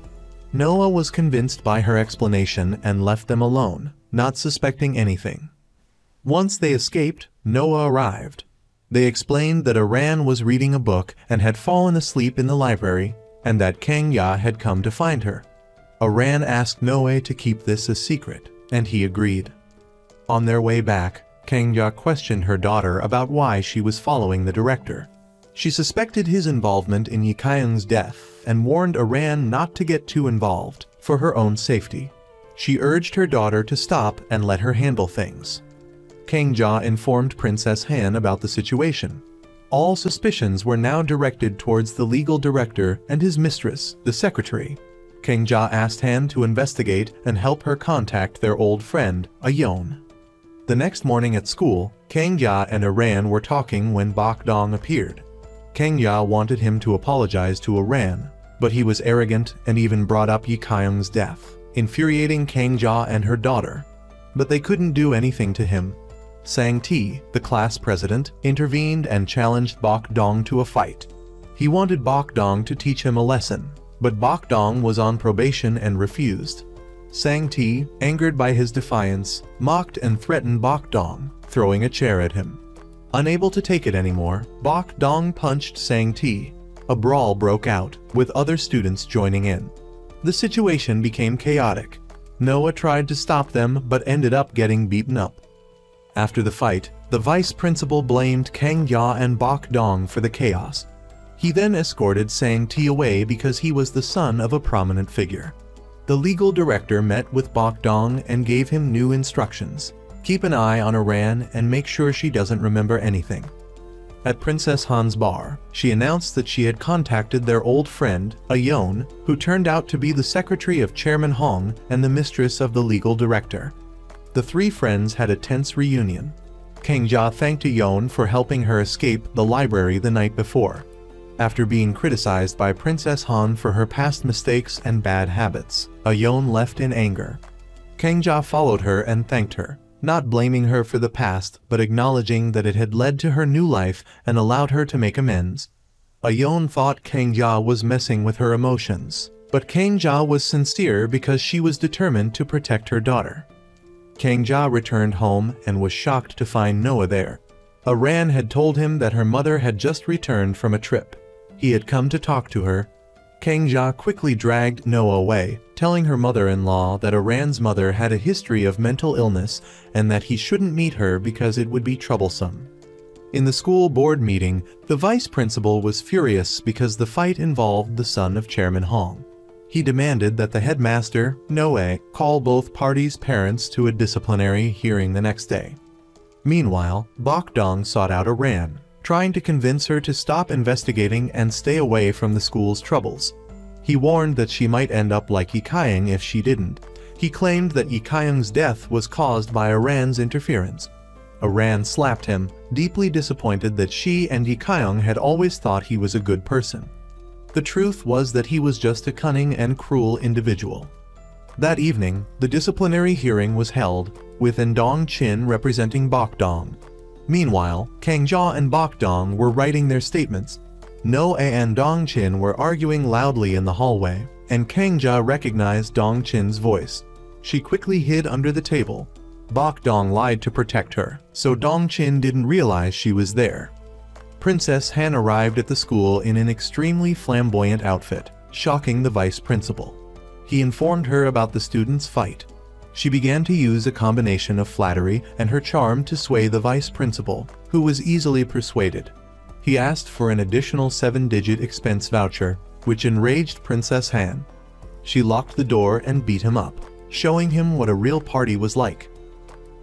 Noah was convinced by her explanation and left them alone, not suspecting anything. Once they escaped, Noah arrived. They explained that Aran was reading a book and had fallen asleep in the library, and that Kang Ya had come to find her. Aran asked Noah to keep this a secret, and he agreed. On their way back, Kang Ya questioned her daughter about why she was following the director. She suspected his involvement in Yi Kyung's death and warned Aran not to get too involved, for her own safety. She urged her daughter to stop and let her handle things. Kang Ja informed Princess Han about the situation. All suspicions were now directed towards the legal director and his mistress, the secretary. Kang Ja asked Han to investigate and help her contact their old friend, Ayon. The next morning at school, Kang Ya and Aran were talking when Bok Dong appeared. Kang Ya wanted him to apologize to Aran, but he was arrogant and even brought up Yi Kyung's death, infuriating Kang Ja and her daughter. But they couldn't do anything to him. Sang Ti, the class president, intervened and challenged Bok Dong to a fight. He wanted Bok Dong to teach him a lesson, but Bok Dong was on probation and refused. Sang Ti, angered by his defiance, mocked and threatened Bok Dong, throwing a chair at him. Unable to take it anymore, Bok Dong punched Sang Ti. A brawl broke out, with other students joining in. The situation became chaotic. Noah tried to stop them but ended up getting beaten up. After the fight, the vice principal blamed Kang Ya and Bok Dong for the chaos. He then escorted Sang Ti away because he was the son of a prominent figure. The legal director met with Bok Dong and gave him new instructions. Keep an eye on Aran and make sure she doesn't remember anything. At Princess Han's bar, she announced that she had contacted their old friend, Ayon, who turned out to be the secretary of Chairman Hong and the mistress of the legal director. The three friends had a tense reunion. Kang Ja thanked Ayon for helping her escape the library the night before. After being criticized by Princess Han for her past mistakes and bad habits, Ayon left in anger. Kang Ja followed her and thanked her, not blaming her for the past but acknowledging that it had led to her new life and allowed her to make amends. Ayon thought Kang Ja was messing with her emotions, but Kang Ja was sincere because she was determined to protect her daughter. Kang Ja returned home and was shocked to find Noah there. Aran had told him that her mother had just returned from a trip. He had come to talk to her. Kang Ja quickly dragged Noah away, telling her mother-in-law that Aran's mother had a history of mental illness and that he shouldn't meet her because it would be troublesome. In the school board meeting, the vice principal was furious because the fight involved the son of Chairman Hong. He demanded that the headmaster, Noe, call both parties' parents to a disciplinary hearing the next day. Meanwhile, Bokdong sought out Aran, trying to convince her to stop investigating and stay away from the school's troubles. He warned that she might end up like Ikayang if she didn't. He claimed that Ikayang's death was caused by Aran's interference. Aran slapped him, deeply disappointed that she and Ikayang had always thought he was a good person. The truth was that he was just a cunning and cruel individual. That evening, the disciplinary hearing was held, with Ndong Chin representing Bokdong. Meanwhile, Kangjia and Bokdong were writing their statements. Noe and Dong Chin were arguing loudly in the hallway, and Kangjia recognized Dong Chin's voice. She quickly hid under the table. Bokdong lied to protect her, so Dong Chin didn't realize she was there. Princess Han arrived at the school in an extremely flamboyant outfit, shocking the vice principal. He informed her about the students' fight. She began to use a combination of flattery and her charm to sway the vice principal, who was easily persuaded. He asked for an additional 7-digit expense voucher, which enraged Princess Han. She locked the door and beat him up, showing him what a real party was like.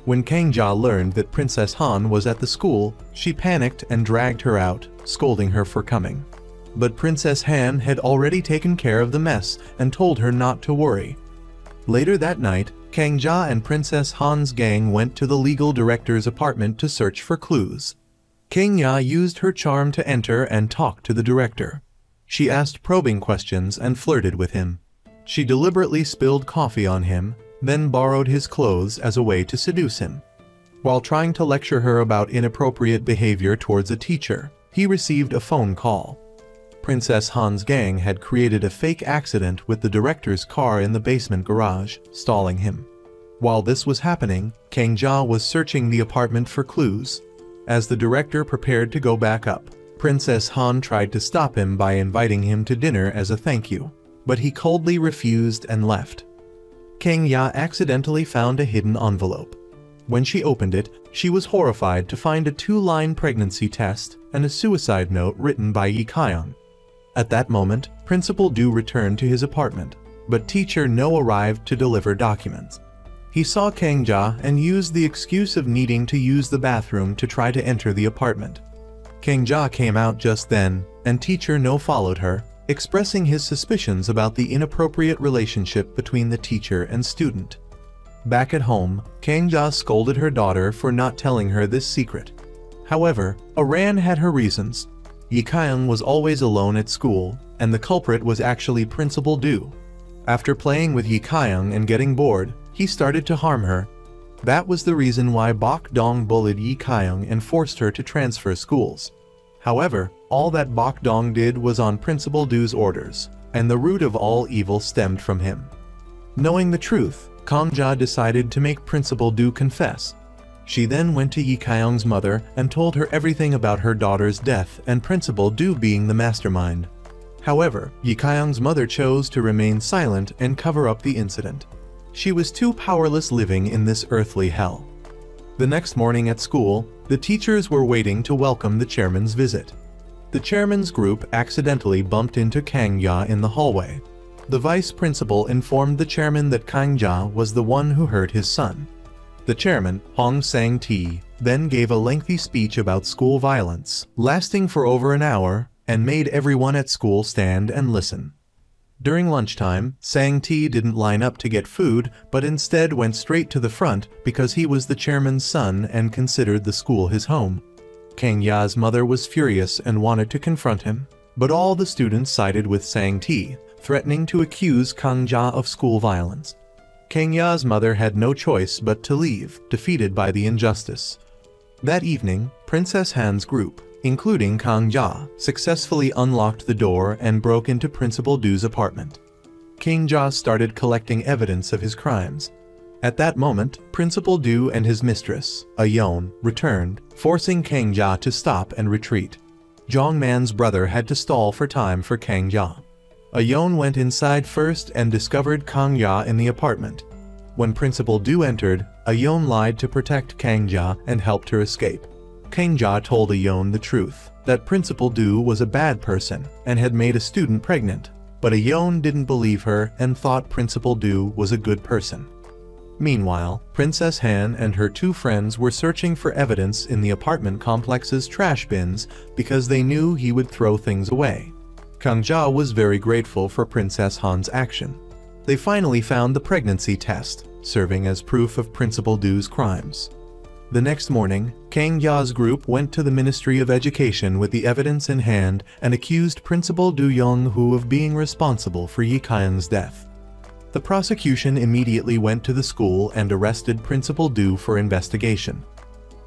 When Kangjia learned that Princess Han was at the school, she panicked and dragged her out, scolding her for coming. But Princess Han had already taken care of the mess and told her not to worry. Later that night, Kangjia and Princess Han's gang went to the legal director's apartment to search for clues. Kangjia used her charm to enter and talk to the director. She asked probing questions and flirted with him. She deliberately spilled coffee on him, then borrowed his clothes as a way to seduce him. While trying to lecture her about inappropriate behavior towards a teacher, he received a phone call. Princess Han's gang had created a fake accident with the director's car in the basement garage, stalling him. While this was happening, Kangjia was searching the apartment for clues. As the director prepared to go back up, Princess Han tried to stop him by inviting him to dinner as a thank you, but he coldly refused and left. Kangjia accidentally found a hidden envelope. When she opened it, she was horrified to find a 2-line pregnancy test and a suicide note written by Ikayang. At that moment, Principal Du returned to his apartment, but Teacher No arrived to deliver documents. He saw Kangjia and used the excuse of needing to use the bathroom to try to enter the apartment. Kangjia came out just then, and Teacher No followed her, expressing his suspicions about the inappropriate relationship between the teacher and student. Back at home, Kangjia scolded her daughter for not telling her this secret. However, Aran had her reasons. Ikayang was always alone at school, and the culprit was actually Principal Du. After playing with Ikayang and getting bored, he started to harm her. That was the reason why Bokdong bullied Ikayang and forced her to transfer schools. However, all that Bokdong did was on Principal Du's orders, and the root of all evil stemmed from him. Knowing the truth, Kangjia decided to make Principal Du confess. She then went to Ikayang's mother and told her everything about her daughter's death and Principal Du being the mastermind. However, Ikayang's mother chose to remain silent and cover up the incident. She was too powerless living in this earthly hell. The next morning at school, the teachers were waiting to welcome the chairman's visit. The chairman's group accidentally bumped into Kangjia in the hallway. The vice principal informed the chairman that Kangjia was the one who hurt his son. The chairman, Hong Sang-ti, then gave a lengthy speech about school violence, lasting for over an hour, and made everyone at school stand and listen. During lunchtime, Sang-ti didn't line up to get food, but instead went straight to the front because he was the chairman's son and considered the school his home. Kangya's mother was furious and wanted to confront him, but all the students sided with Sang-ti, threatening to accuse Kangjia of school violence. Kangya's mother had no choice but to leave, defeated by the injustice. That evening, Princess Han's group, including Kangjia, successfully unlocked the door and broke into Principal Du's apartment. Kangjia started collecting evidence of his crimes. At that moment, Principal Du and his mistress, Ayeon, returned, forcing Kangjia to stop and retreat. Jongman's brother had to stall for time for Kangjia. Ayeon went inside first and discovered Kangjia in the apartment. When Principal Du entered, Ayeon lied to protect Kangjia and helped her escape. Kangjia told Ayeon the truth, that Principal Du was a bad person and had made a student pregnant. but Ayeon didn't believe her and thought Principal Du was a good person. Meanwhile, Princess Han and her two friends were searching for evidence in the apartment complex's trash bins because they knew he would throw things away. Kang-ja was very grateful for Princess Han's action. They finally found the pregnancy test, serving as proof of Principal Du's crimes. The next morning, Kang-ja's group went to the Ministry of Education with the evidence in hand and accused Principal Du Young-hoo of being responsible for Yi Kyung's death. The prosecution immediately went to the school and arrested Principal Du for investigation.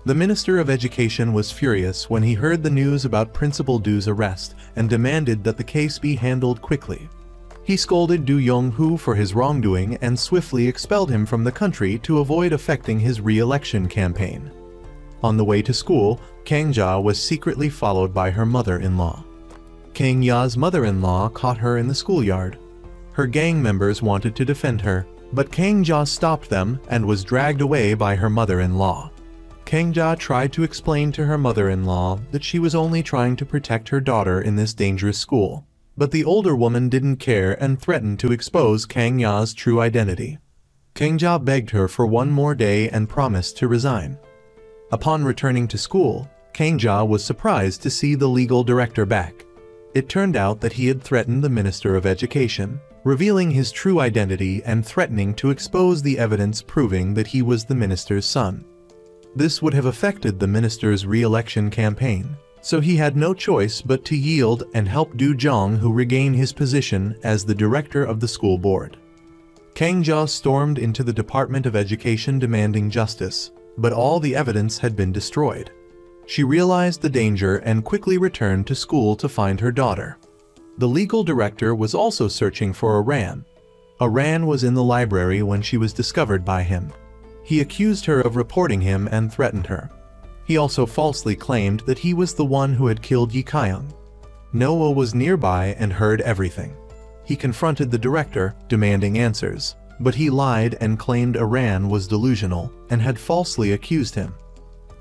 The Minister of Education was furious when he heard the news about Principal Du's arrest and demanded that the case be handled quickly. He scolded Du Young-hoo for his wrongdoing and swiftly expelled him from the country to avoid affecting his re-election campaign. On the way to school, Kang-ja was secretly followed by her mother-in-law. Kang-ya's mother-in-law caught her in the schoolyard. Her gang members wanted to defend her, but Kang-ja stopped them and was dragged away by her mother-in-law. Kang-ja tried to explain to her mother-in-law that she was only trying to protect her daughter in this dangerous school. But the older woman didn't care and threatened to expose Kang-ja's true identity. Kang-ja begged her for one more day and promised to resign. Upon returning to school, Kang-ja was surprised to see the legal director back. It turned out that he had threatened the Minister of Education, revealing his true identity and threatening to expose the evidence proving that he was the minister's son. This would have affected the minister's re-election campaign, so he had no choice but to yield and help Du Jong-hoo regain his position as the director of the school board. Kang-ja stormed into the Department of Education demanding justice, but all the evidence had been destroyed. She realized the danger and quickly returned to school to find her daughter. The legal director was also searching for Aran. Aran was in the library when she was discovered by him. He accused her of reporting him and threatened her. He also falsely claimed that he was the one who had killed Yi Kyung. Noah was nearby and heard everything. He confronted the director, demanding answers, but he lied and claimed Aran was delusional and had falsely accused him.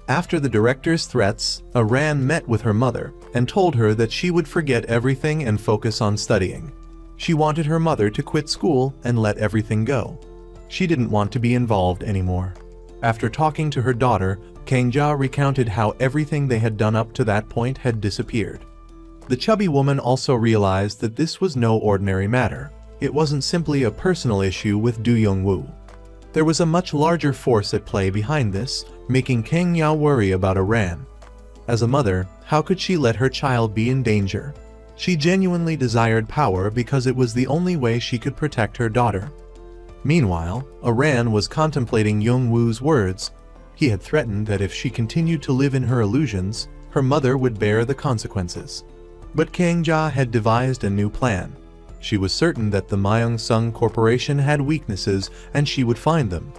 After the director's threats, Aran met with her mother and told her that she would forget everything and focus on studying. She wanted her mother to quit school and let everything go. She didn't want to be involved anymore. After talking to her daughter, Kang-ja recounted how everything they had done up to that point had disappeared. The chubby woman also realized that this was no ordinary matter. It wasn't simply a personal issue with Du Young-woo. There was a much larger force at play behind this, making Kang-ja worry about Aran. As a mother, how could she let her child be in danger? She genuinely desired power because it was the only way she could protect her daughter. Meanwhile, Aran was contemplating Young-woo's words. He had threatened that if she continued to live in her illusions, her mother would bear the consequences. But Kang-ja had devised a new plan. She was certain that the Myeong-sung Corporation had weaknesses and she would find them.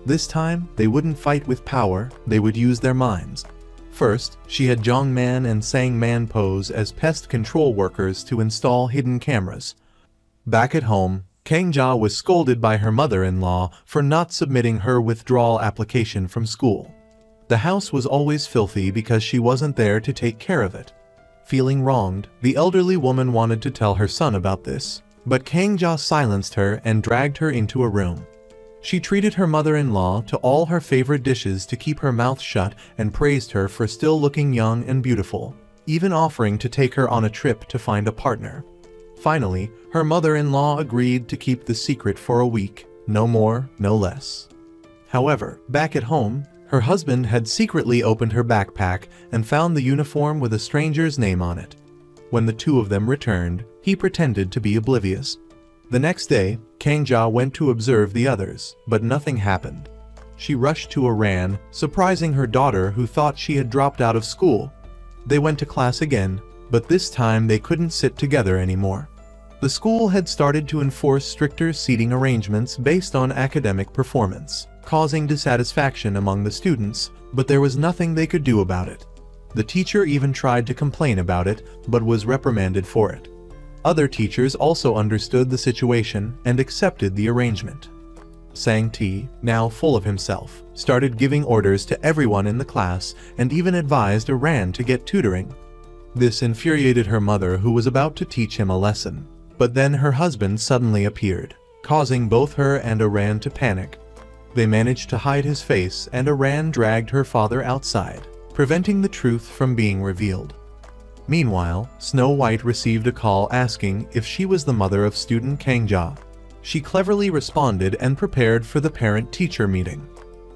This time, they wouldn't fight with power, they would use their minds. First, she had Jong-man and Sang-man pose as pest control workers to install hidden cameras. Back at home, Kang-ja was scolded by her mother-in-law for not submitting her withdrawal application from school. The house was always filthy because she wasn't there to take care of it. Feeling wronged, the elderly woman wanted to tell her son about this, but Kang-ja silenced her and dragged her into a room. She treated her mother-in-law to all her favorite dishes to keep her mouth shut and praised her for still looking young and beautiful, even offering to take her on a trip to find a partner. Finally, her mother-in-law agreed to keep the secret for a week, no more, no less. However, back at home, her husband had secretly opened her backpack and found the uniform with a stranger's name on it. When the two of them returned, he pretended to be oblivious. The next day, Kang-ja went to observe the others, but nothing happened. She rushed to Aran, surprising her daughter who thought she had dropped out of school. They went to class again, but this time they couldn't sit together anymore. The school had started to enforce stricter seating arrangements based on academic performance, causing dissatisfaction among the students, but there was nothing they could do about it. The teacher even tried to complain about it, but was reprimanded for it. Other teachers also understood the situation and accepted the arrangement. Sang-tae, now full of himself, started giving orders to everyone in the class and even advised Aran to get tutoring. This infuriated her mother, who was about to teach him a lesson. But then her husband suddenly appeared, causing both her and Aran to panic. They managed to hide his face, and Aran dragged her father outside, preventing the truth from being revealed. Meanwhile, Snow White received a call asking if she was the mother of student Kangja. She cleverly responded and prepared for the parent-teacher meeting.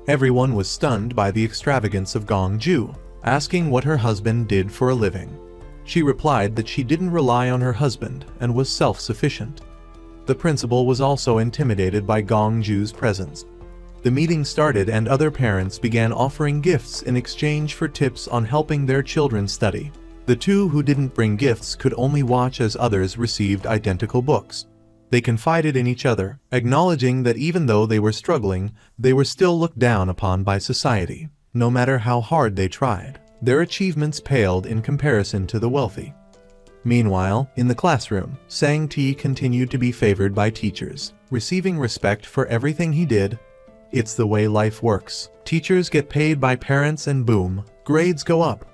Everyone was stunned by the extravagance of Gongju, asking what her husband did for a living. She replied that she didn't rely on her husband and was self-sufficient. The principal was also intimidated by Gongju's presence. The meeting started and other parents began offering gifts in exchange for tips on helping their children study. The two who didn't bring gifts could only watch as others received identical books. They confided in each other, acknowledging that even though they were struggling, they were still looked down upon by society. No matter how hard they tried, their achievements paled in comparison to the wealthy. Meanwhile, in the classroom, Sang Ti continued to be favored by teachers, receiving respect for everything he did. It's the way life works. Teachers get paid by parents and boom, grades go up.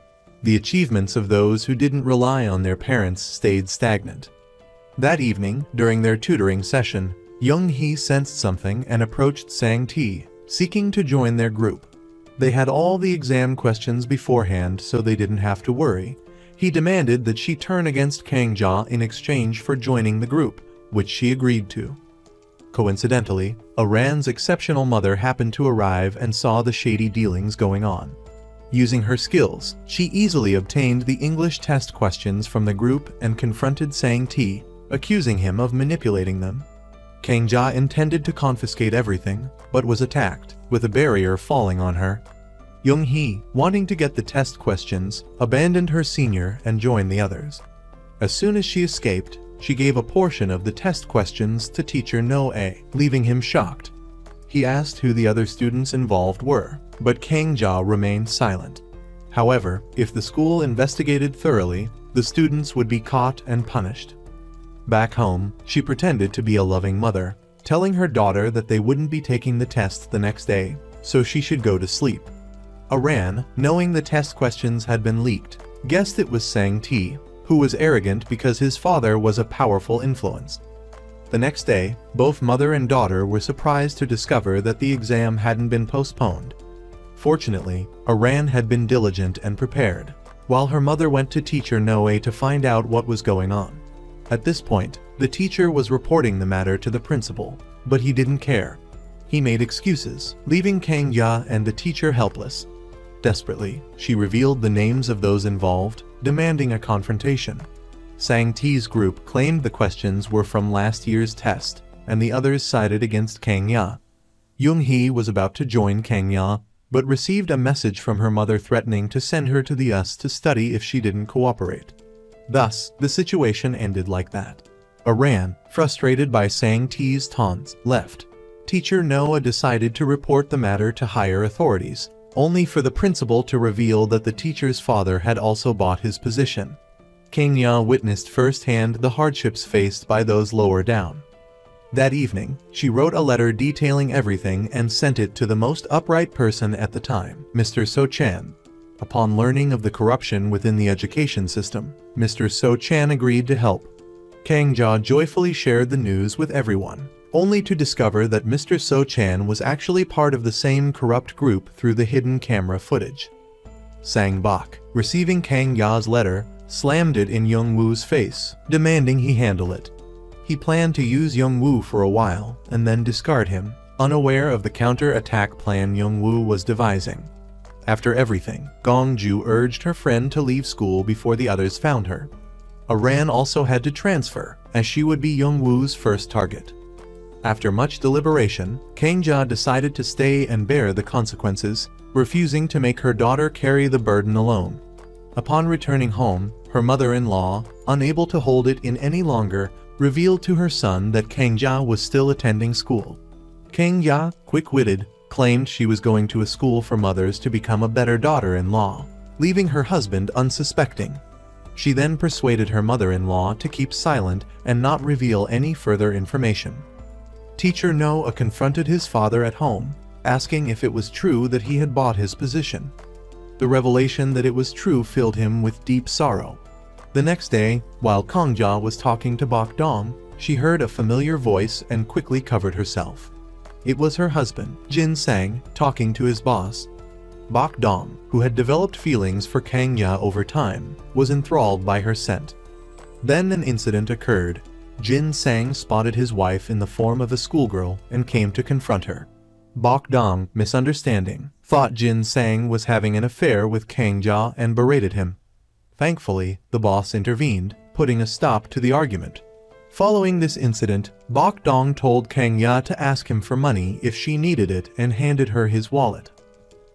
The achievements of those who didn't rely on their parents stayed stagnant. That evening, during their tutoring session, Young Hee sensed something and approached Sang Ti, seeking to join their group. They had all the exam questions beforehand so they didn't have to worry. He demanded that she turn against Kangja in exchange for joining the group, which she agreed to. Coincidentally, Aran's exceptional mother happened to arrive and saw the shady dealings going on. Using her skills, she easily obtained the English test questions from the group and confronted Sang Ti, accusing him of manipulating them. Kangja intended to confiscate everything, but was attacked, with a barrier falling on her. Young Hee, wanting to get the test questions, abandoned her senior and joined the others. As soon as she escaped, she gave a portion of the test questions to teacher No-A, leaving him shocked. He asked who the other students involved were, but Kangja remained silent. However, if the school investigated thoroughly, the students would be caught and punished. Back home, she pretended to be a loving mother, telling her daughter that they wouldn't be taking the test the next day, so she should go to sleep. Aran, knowing the test questions had been leaked, guessed it was Sang Ti, who was arrogant because his father was a powerful influence. The next day, both mother and daughter were surprised to discover that the exam hadn't been postponed. Fortunately, Aran had been diligent and prepared, while her mother went to teacher No-A to find out what was going on. At this point, the teacher was reporting the matter to the principal, but he didn't care. He made excuses, leaving Kangja and the teacher helpless. Desperately, she revealed the names of those involved, demanding a confrontation. Sang Ti's group claimed the questions were from last year's test, and the others sided against Kangya. Young Hee was about to join Kangya, but received a message from her mother threatening to send her to the US to study if she didn't cooperate. Thus, the situation ended like that. Aran, frustrated by Sang Ti's taunts, left. Teacher Noah decided to report the matter to higher authorities, only for the principal to reveal that the teacher's father had also bought his position. Kangya witnessed firsthand the hardships faced by those lower down. That evening, she wrote a letter detailing everything and sent it to the most upright person at the time, Mr. So-chan. Upon learning of the corruption within the education system, Mr. So-chan agreed to help. Kangja joyfully shared the news with everyone, only to discover that Mr. So-chan was actually part of the same corrupt group through the hidden camera footage. Sang Bok, receiving Kangya's letter, slammed it in Young-woo's face, demanding he handle it. He planned to use Young-woo for a while, and then discard him, unaware of the counter-attack plan Young-woo was devising. After everything, Gongju urged her friend to leave school before the others found her. Aran also had to transfer, as she would be Young-woo's first target. After much deliberation, Kangja decided to stay and bear the consequences, refusing to make her daughter carry the burden alone. Upon returning home, her mother-in-law, unable to hold it in any longer, revealed to her son that Kangja was still attending school. Kangja, quick-witted, claimed she was going to a school for mothers to become a better daughter-in-law, leaving her husband unsuspecting. She then persuaded her mother-in-law to keep silent and not reveal any further information. Teacher Noah confronted his father at home, asking if it was true that he had bought his position. The revelation that it was true filled him with deep sorrow. The next day, while Kongjia was talking to Bok Dong, she heard a familiar voice and quickly covered herself. It was her husband, Jin Sang, talking to his boss. Bok Dong, who had developed feelings for Kongjia over time, was enthralled by her scent. Then an incident occurred. Jin Sang spotted his wife in the form of a schoolgirl and came to confront her. Bok Dong, misunderstanding, thought Jin Sang was having an affair with Kongjia and berated him. Thankfully, the boss intervened, putting a stop to the argument. Following this incident, Bok Dong told Kongjia to ask him for money if she needed it and handed her his wallet.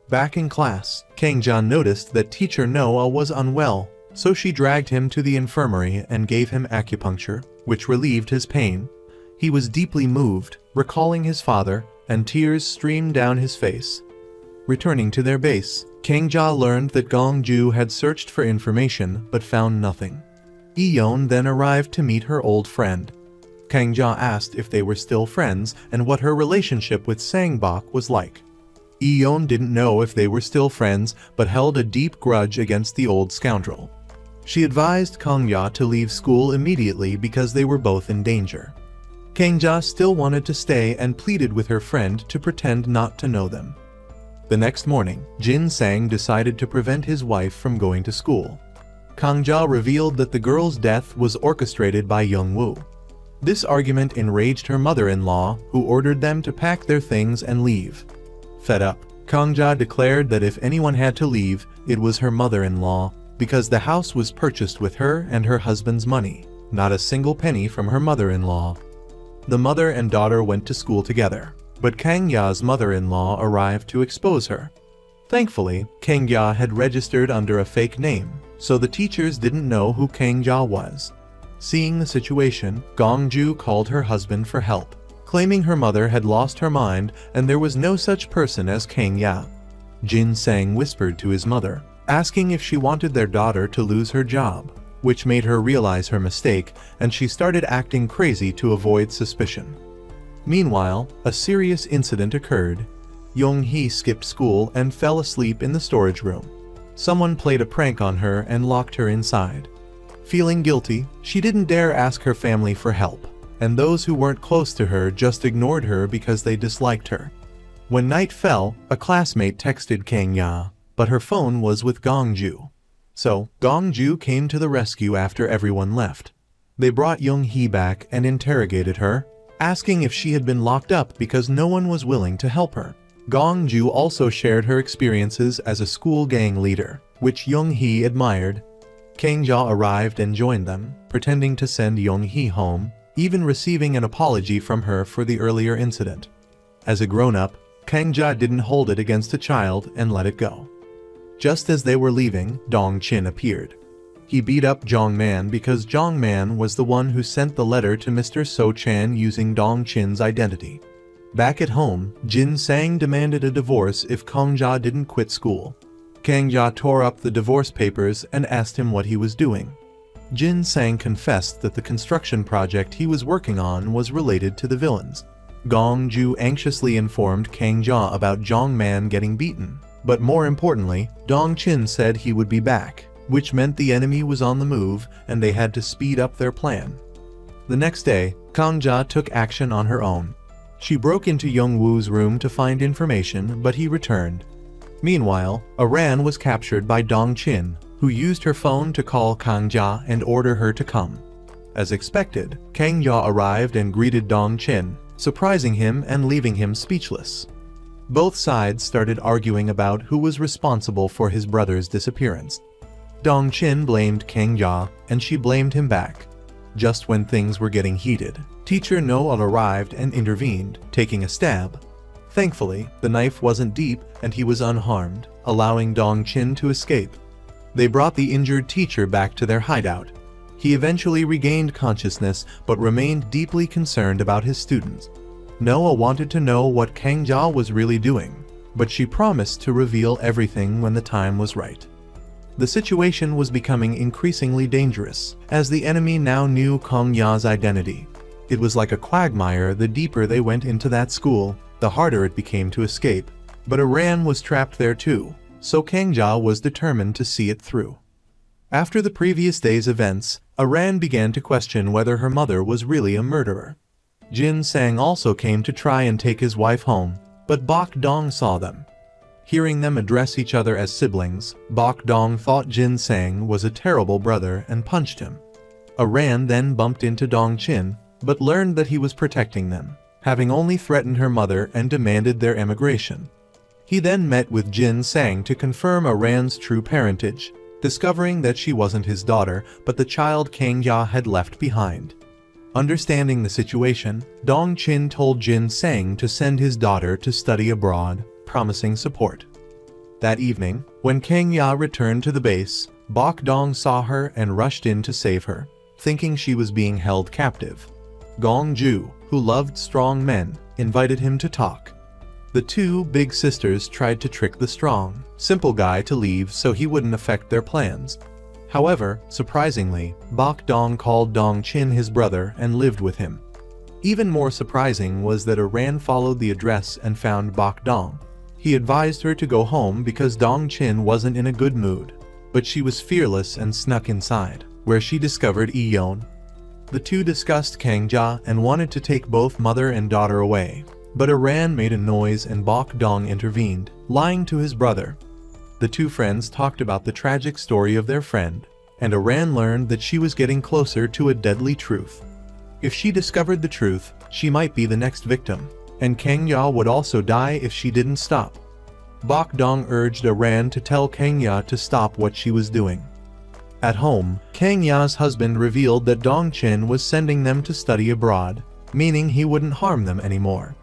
Back in class, Kongjia noticed that teacher Noah was unwell, so she dragged him to the infirmary and gave him acupuncture, which relieved his pain. He was deeply moved, recalling his father, and tears streamed down his face. Returning to their base, Kongjia learned that Gongju had searched for information but found nothing. Eon then arrived to meet her old friend. Kongjia asked if they were still friends and what her relationship with Sangbok was like. Eon didn't know if they were still friends but held a deep grudge against the old scoundrel. She advised Kongjia to leave school immediately because they were both in danger. Kongjia still wanted to stay and pleaded with her friend to pretend not to know them. The next morning, Jin Sang decided to prevent his wife from going to school. Kongjia revealed that the girl's death was orchestrated by Youngwoo. This argument enraged her mother-in-law, who ordered them to pack their things and leave. Fed up, Kongjia declared that if anyone had to leave, it was her mother-in-law, because the house was purchased with her and her husband's money, not a single penny from her mother-in-law. The mother and daughter went to school together, but Kongjia mother-in-law arrived to expose her. Thankfully, Kongjia had registered under a fake name, so the teachers didn't know who Kongjia was. Seeing the situation, Gongju called her husband for help, claiming her mother had lost her mind and there was no such person as Kongjia. Jin Sang whispered to his mother, asking if she wanted their daughter to lose her job, which made her realize her mistake, and she started acting crazy to avoid suspicion. Meanwhile, a serious incident occurred. Young-hee skipped school and fell asleep in the storage room. Someone played a prank on her and locked her inside. Feeling guilty, she didn't dare ask her family for help, and those who weren't close to her just ignored her because they disliked her. When night fell, a classmate texted Kongjia, but her phone was with Gongju. So, Gongju came to the rescue after everyone left. They brought Young-hee back and interrogated her, asking if she had been locked up because no one was willing to help her. Gongju also shared her experiences as a school gang leader, which Young-hee admired. Kongjia arrived and joined them, pretending to send Young-hee home, even receiving an apology from her for the earlier incident. As a grown-up, Kongjia didn't hold it against a child and let it go. Just as they were leaving, Dong Chin appeared. He beat up Jong Man because Jong Man was the one who sent the letter to Mr. So Chan using Dong Chin's identity. Back at home, Jin Sang demanded a divorce if Kongjia didn't quit school. Kongjia tore up the divorce papers and asked him what he was doing. Jin Sang confessed that the construction project he was working on was related to the villains. Gongju anxiously informed Kongjia about Jong Man getting beaten. But more importantly, Dong Chin said he would be back, which meant the enemy was on the move and they had to speed up their plan. The next day, Kongjia took action on her own. She broke into Youngwoo's room to find information, but he returned. Meanwhile, Aran was captured by Dong Chin, who used her phone to call Kongjia and order her to come. As expected, Kongjia arrived and greeted Dong Chin, surprising him and leaving him speechless. Both sides started arguing about who was responsible for his brother's disappearance. Dong Chin blamed Kongjia, and she blamed him back. Just when things were getting heated, teacher Noah arrived and intervened, taking a stab. Thankfully, the knife wasn't deep and he was unharmed, allowing Dong Chin to escape. They brought the injured teacher back to their hideout. He eventually regained consciousness but remained deeply concerned about his students. Noah wanted to know what Kongjia was really doing, but she promised to reveal everything when the time was right. The situation was becoming increasingly dangerous, as the enemy now knew Kongya's identity. It was like a quagmire. The deeper they went into that school, the harder it became to escape. But Aran was trapped there too, so Kongjia was determined to see it through. After the previous day's events, Aran began to question whether her mother was really a murderer. Jin Sang also came to try and take his wife home, but Bok Dong saw them. Hearing them address each other as siblings, Bok Dong thought Jin Sang was a terrible brother and punched him. Aran then bumped into Dong Chin, but learned that he was protecting them, having only threatened her mother and demanded their emigration. He then met with Jin Sang to confirm Aran's true parentage, discovering that she wasn't his daughter but the child Kang Ya had left behind. Understanding the situation, Dong Chin told Jin Sang to send his daughter to study abroad, promising support. That evening, when Kang Ya returned to the base, Bok Dong saw her and rushed in to save her, thinking she was being held captive. Gong Ju, who loved strong men, invited him to talk. The two big sisters tried to trick the strong, simple guy to leave so he wouldn't affect their plans. However, surprisingly, Bok Dong called Dong Chin his brother and lived with him. Even more surprising was that Aran followed the address and found Bok Dong. He advised her to go home because Dong Chin wasn't in a good mood, but she was fearless and snuck inside, where she discovered Eon. The two discussed Kang Ja and wanted to take both mother and daughter away, but Aran made a noise and Bok Dong intervened, lying to his brother. The two friends talked about the tragic story of their friend, and Aran learned that she was getting closer to a deadly truth. If she discovered the truth, she might be the next victim, and Kang Ya would also die if she didn't stop. Bok Dong urged Aran to tell Kang Ya to stop what she was doing. At home, Kang Ya's husband revealed that Dong Chin was sending them to study abroad, meaning he wouldn't harm them anymore.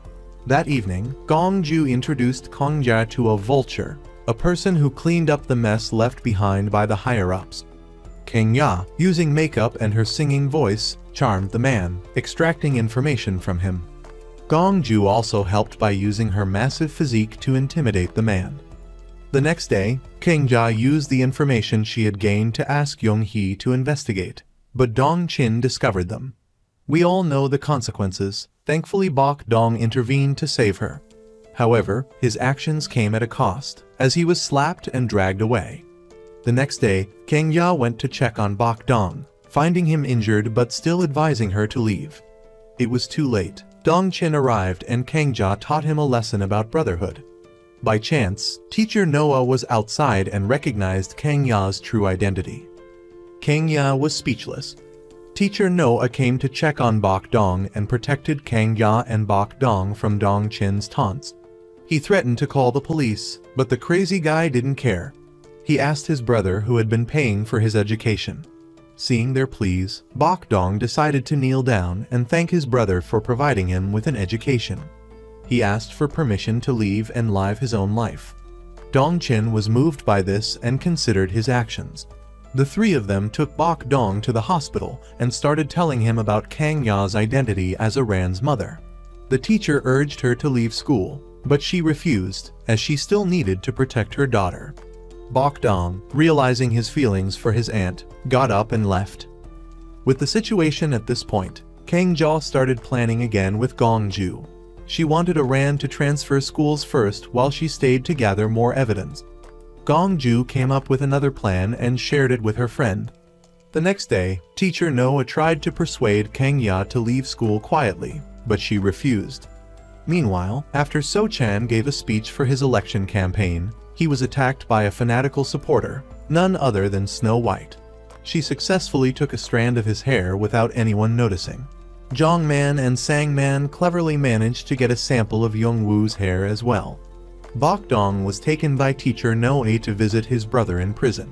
That evening, Gong Ju introduced Kang Ja to a vulture, a person who cleaned up the mess left behind by the higher-ups. Kang Ya, using makeup and her singing voice, charmed the man, extracting information from him. Gong Ju also helped by using her massive physique to intimidate the man. The next day, Kang Ja used the information she had gained to ask Yong Hee to investigate, but Dong Chin discovered them. We all know the consequences. Thankfully, Bok Dong intervened to save her. However, his actions came at a cost, as he was slapped and dragged away. The next day, Kang Ya went to check on Bok Dong, finding him injured but still advising her to leave. It was too late. Dong Chin arrived and Kang Ja taught him a lesson about brotherhood. By chance, teacher Noah was outside and recognized Kang Ya's true identity. Kang Ya was speechless. Teacher Noah came to check on Bok Dong and protected Kang Ya and Bok Dong from Dong Chin's taunts. He threatened to call the police, but the crazy guy didn't care. He asked his brother who had been paying for his education. Seeing their pleas, Bok Dong decided to kneel down and thank his brother for providing him with an education. He asked for permission to leave and live his own life. Dong Chin was moved by this and considered his actions. The three of them took Bok Dong to the hospital and started telling him about Kang Ya's identity as Aran's mother. The teacher urged her to leave school, but she refused, as she still needed to protect her daughter. Bok Dong, realizing his feelings for his aunt, got up and left. With the situation at this point, Kang Ja started planning again with Gong Ju. She wanted Aran to transfer schools first while she stayed to gather more evidence. Gong Ju came up with another plan and shared it with her friend. The next day, teacher Noah tried to persuade Kang Ya to leave school quietly, but she refused. Meanwhile, after So Chan gave a speech for his election campaign, he was attacked by a fanatical supporter, none other than Snow White. She successfully took a strand of his hair without anyone noticing. Zhang Man and Sang Man cleverly managed to get a sample of Yong Woo's hair as well. Bok Dong was taken by teacher Noe to visit his brother in prison.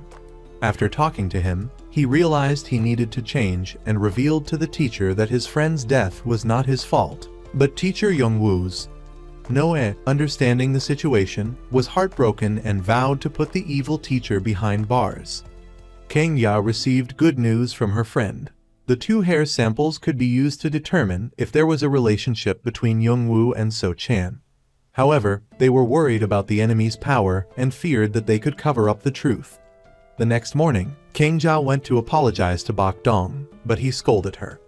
After talking to him, he realized he needed to change and revealed to the teacher that his friend's death was not his fault, but teacher Yong Woo's. Noe, understanding the situation, was heartbroken and vowed to put the evil teacher behind bars. Kang Ya received good news from her friend. The two hair samples could be used to determine if there was a relationship between Yong Woo and So Chan. However, they were worried about the enemy's power and feared that they could cover up the truth. The next morning, Kang Ja went to apologize to Bok Dong, but he scolded her.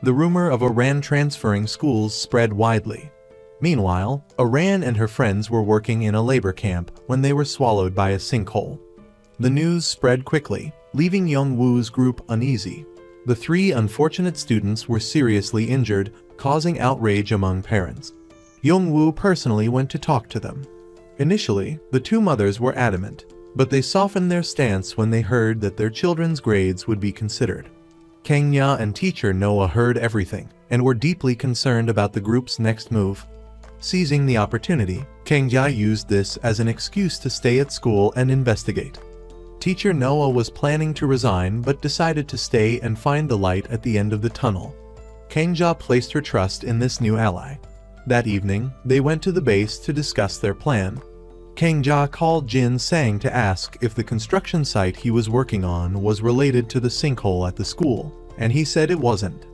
The rumor of Aran transferring schools spread widely. Meanwhile, Aran and her friends were working in a labor camp when they were swallowed by a sinkhole. The news spread quickly, leaving Young-woo's group uneasy. The three unfortunate students were seriously injured, causing outrage among parents. Young-woo personally went to talk to them. Initially, the two mothers were adamant, but they softened their stance when they heard that their children's grades would be considered. Kang-ya and teacher Noah heard everything, and were deeply concerned about the group's next move. Seizing the opportunity, Kang-ya used this as an excuse to stay at school and investigate. Teacher Noah was planning to resign but decided to stay and find the light at the end of the tunnel. Kang-ja placed her trust in this new ally. That evening, they went to the base to discuss their plan. Kang-ja called Jin Sang to ask if the construction site he was working on was related to the sinkhole at the school, and he said it wasn't.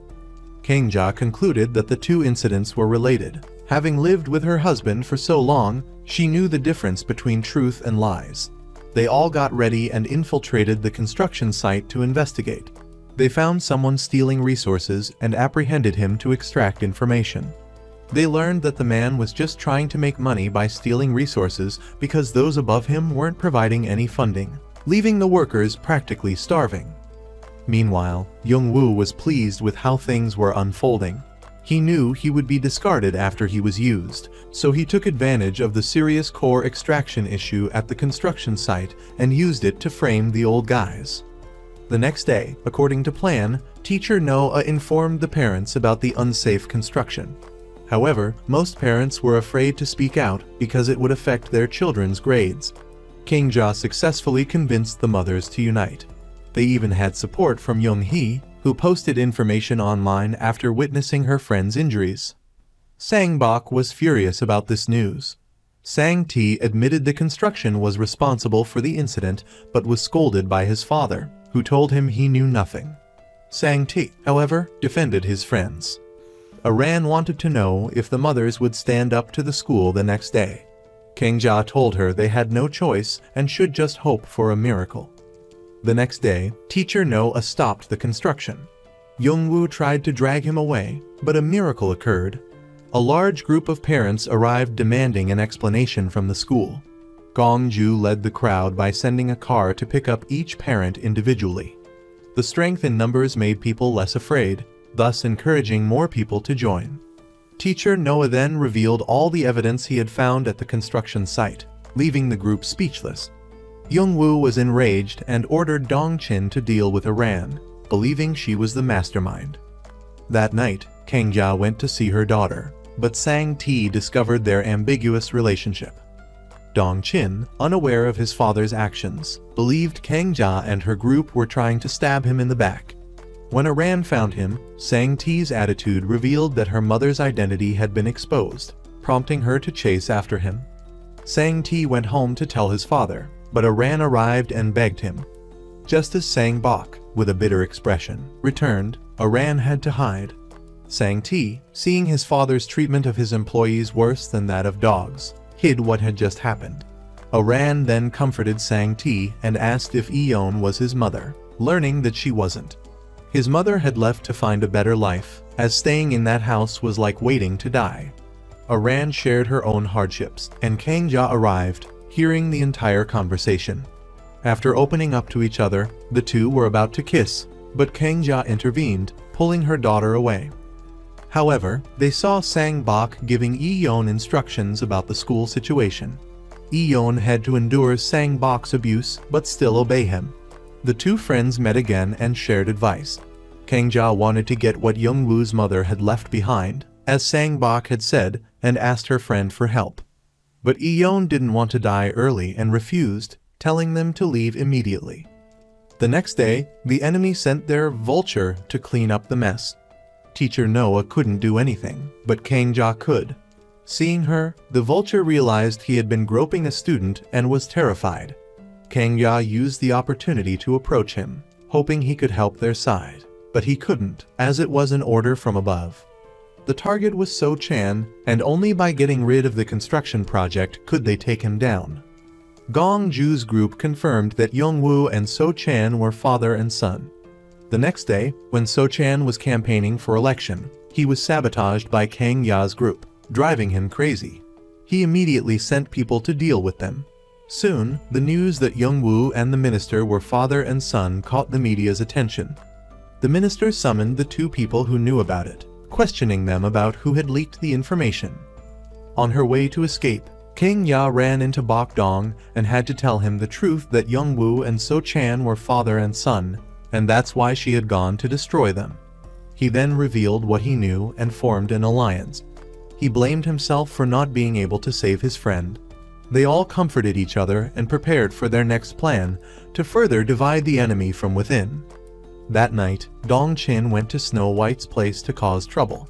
Kang-ja concluded that the two incidents were related. Having lived with her husband for so long, she knew the difference between truth and lies. They all got ready and infiltrated the construction site to investigate. They found someone stealing resources and apprehended him to extract information. They learned that the man was just trying to make money by stealing resources because those above him weren't providing any funding, leaving the workers practically starving. Meanwhile, Young-woo was pleased with how things were unfolding. He knew he would be discarded after he was used, so he took advantage of the serious core extraction issue at the construction site and used it to frame the old guys. The next day, according to plan, teacher Noah informed the parents about the unsafe construction. However, most parents were afraid to speak out because it would affect their children's grades. Kang-ja successfully convinced the mothers to unite. They even had support from Young-hee, who posted information online after witnessing her friend's injuries. Sang-bok was furious about this news. Sang-ti admitted the construction was responsible for the incident but was scolded by his father, who told him he knew nothing. Sang-ti, however, defended his friends. Aran wanted to know if the mothers would stand up to the school the next day. Kang-ja told her they had no choice and should just hope for a miracle. The next day, teacher Noah stopped the construction. Young-woo tried to drag him away, but a miracle occurred. A large group of parents arrived demanding an explanation from the school. Gong-ju led the crowd by sending a car to pick up each parent individually. The strength in numbers made people less afraid, thus encouraging more people to join. Teacher Noah then revealed all the evidence he had found at the construction site, leaving the group speechless. Young-woo was enraged and ordered Dong-chin to deal with Aran, believing she was the mastermind. That night, Kang-ja went to see her daughter, but Sang-ti discovered their ambiguous relationship. Dong-chin, unaware of his father's actions, believed Kang-ja and her group were trying to stab him in the back. When Aran found him, Sang-ti's attitude revealed that her mother's identity had been exposed, prompting her to chase after him. Sang-ti went home to tell his father, but Aran arrived and begged him. Just as Sang-bok, with a bitter expression, returned, Aran had to hide. Sang-ti, seeing his father's treatment of his employees worse than that of dogs, hid what had just happened. Aran then comforted Sang-ti and asked if Eon was his mother, learning that she wasn't. His mother had left to find a better life, as staying in that house was like waiting to die. Aran shared her own hardships, and Kang-ja arrived, hearing the entire conversation. After opening up to each other, the two were about to kiss, but Kang-ja intervened, pulling her daughter away. However, they saw Sang-bok giving Eon instructions about the school situation. Eon had to endure Sang-bok's abuse but still obey him. The two friends met again and shared advice. Kang-ja wanted to get what Young-woo's mother had left behind, as Sang-bok had said, and asked her friend for help. But Eon didn't want to die early and refused, telling them to leave immediately. The next day, the enemy sent their vulture to clean up the mess. Teacher Noah couldn't do anything, but Kang-ja could. Seeing her, the vulture realized he had been groping a student and was terrified. Kang-ja used the opportunity to approach him, hoping he could help their side, but he couldn't, as it was an order from above. The target was So-chan, and only by getting rid of the construction project could they take him down. Gong-ju's group confirmed that Young-woo and So-chan were father and son. The next day, when So-chan was campaigning for election, he was sabotaged by Kang-ya's group, driving him crazy. He immediately sent people to deal with them. Soon, the news that Young-woo and the minister were father and son caught the media's attention. The minister summoned the two people who knew about it, questioning them about who had leaked the information. On her way to escape, Kang Ya ran into Bok Dong and had to tell him the truth that Young-woo and So Chan were father and son, and that's why she had gone to destroy them. He then revealed what he knew and formed an alliance. He blamed himself for not being able to save his friend. They all comforted each other and prepared for their next plan to further divide the enemy from within. That night, Dong Chin went to Snow White's place to cause trouble.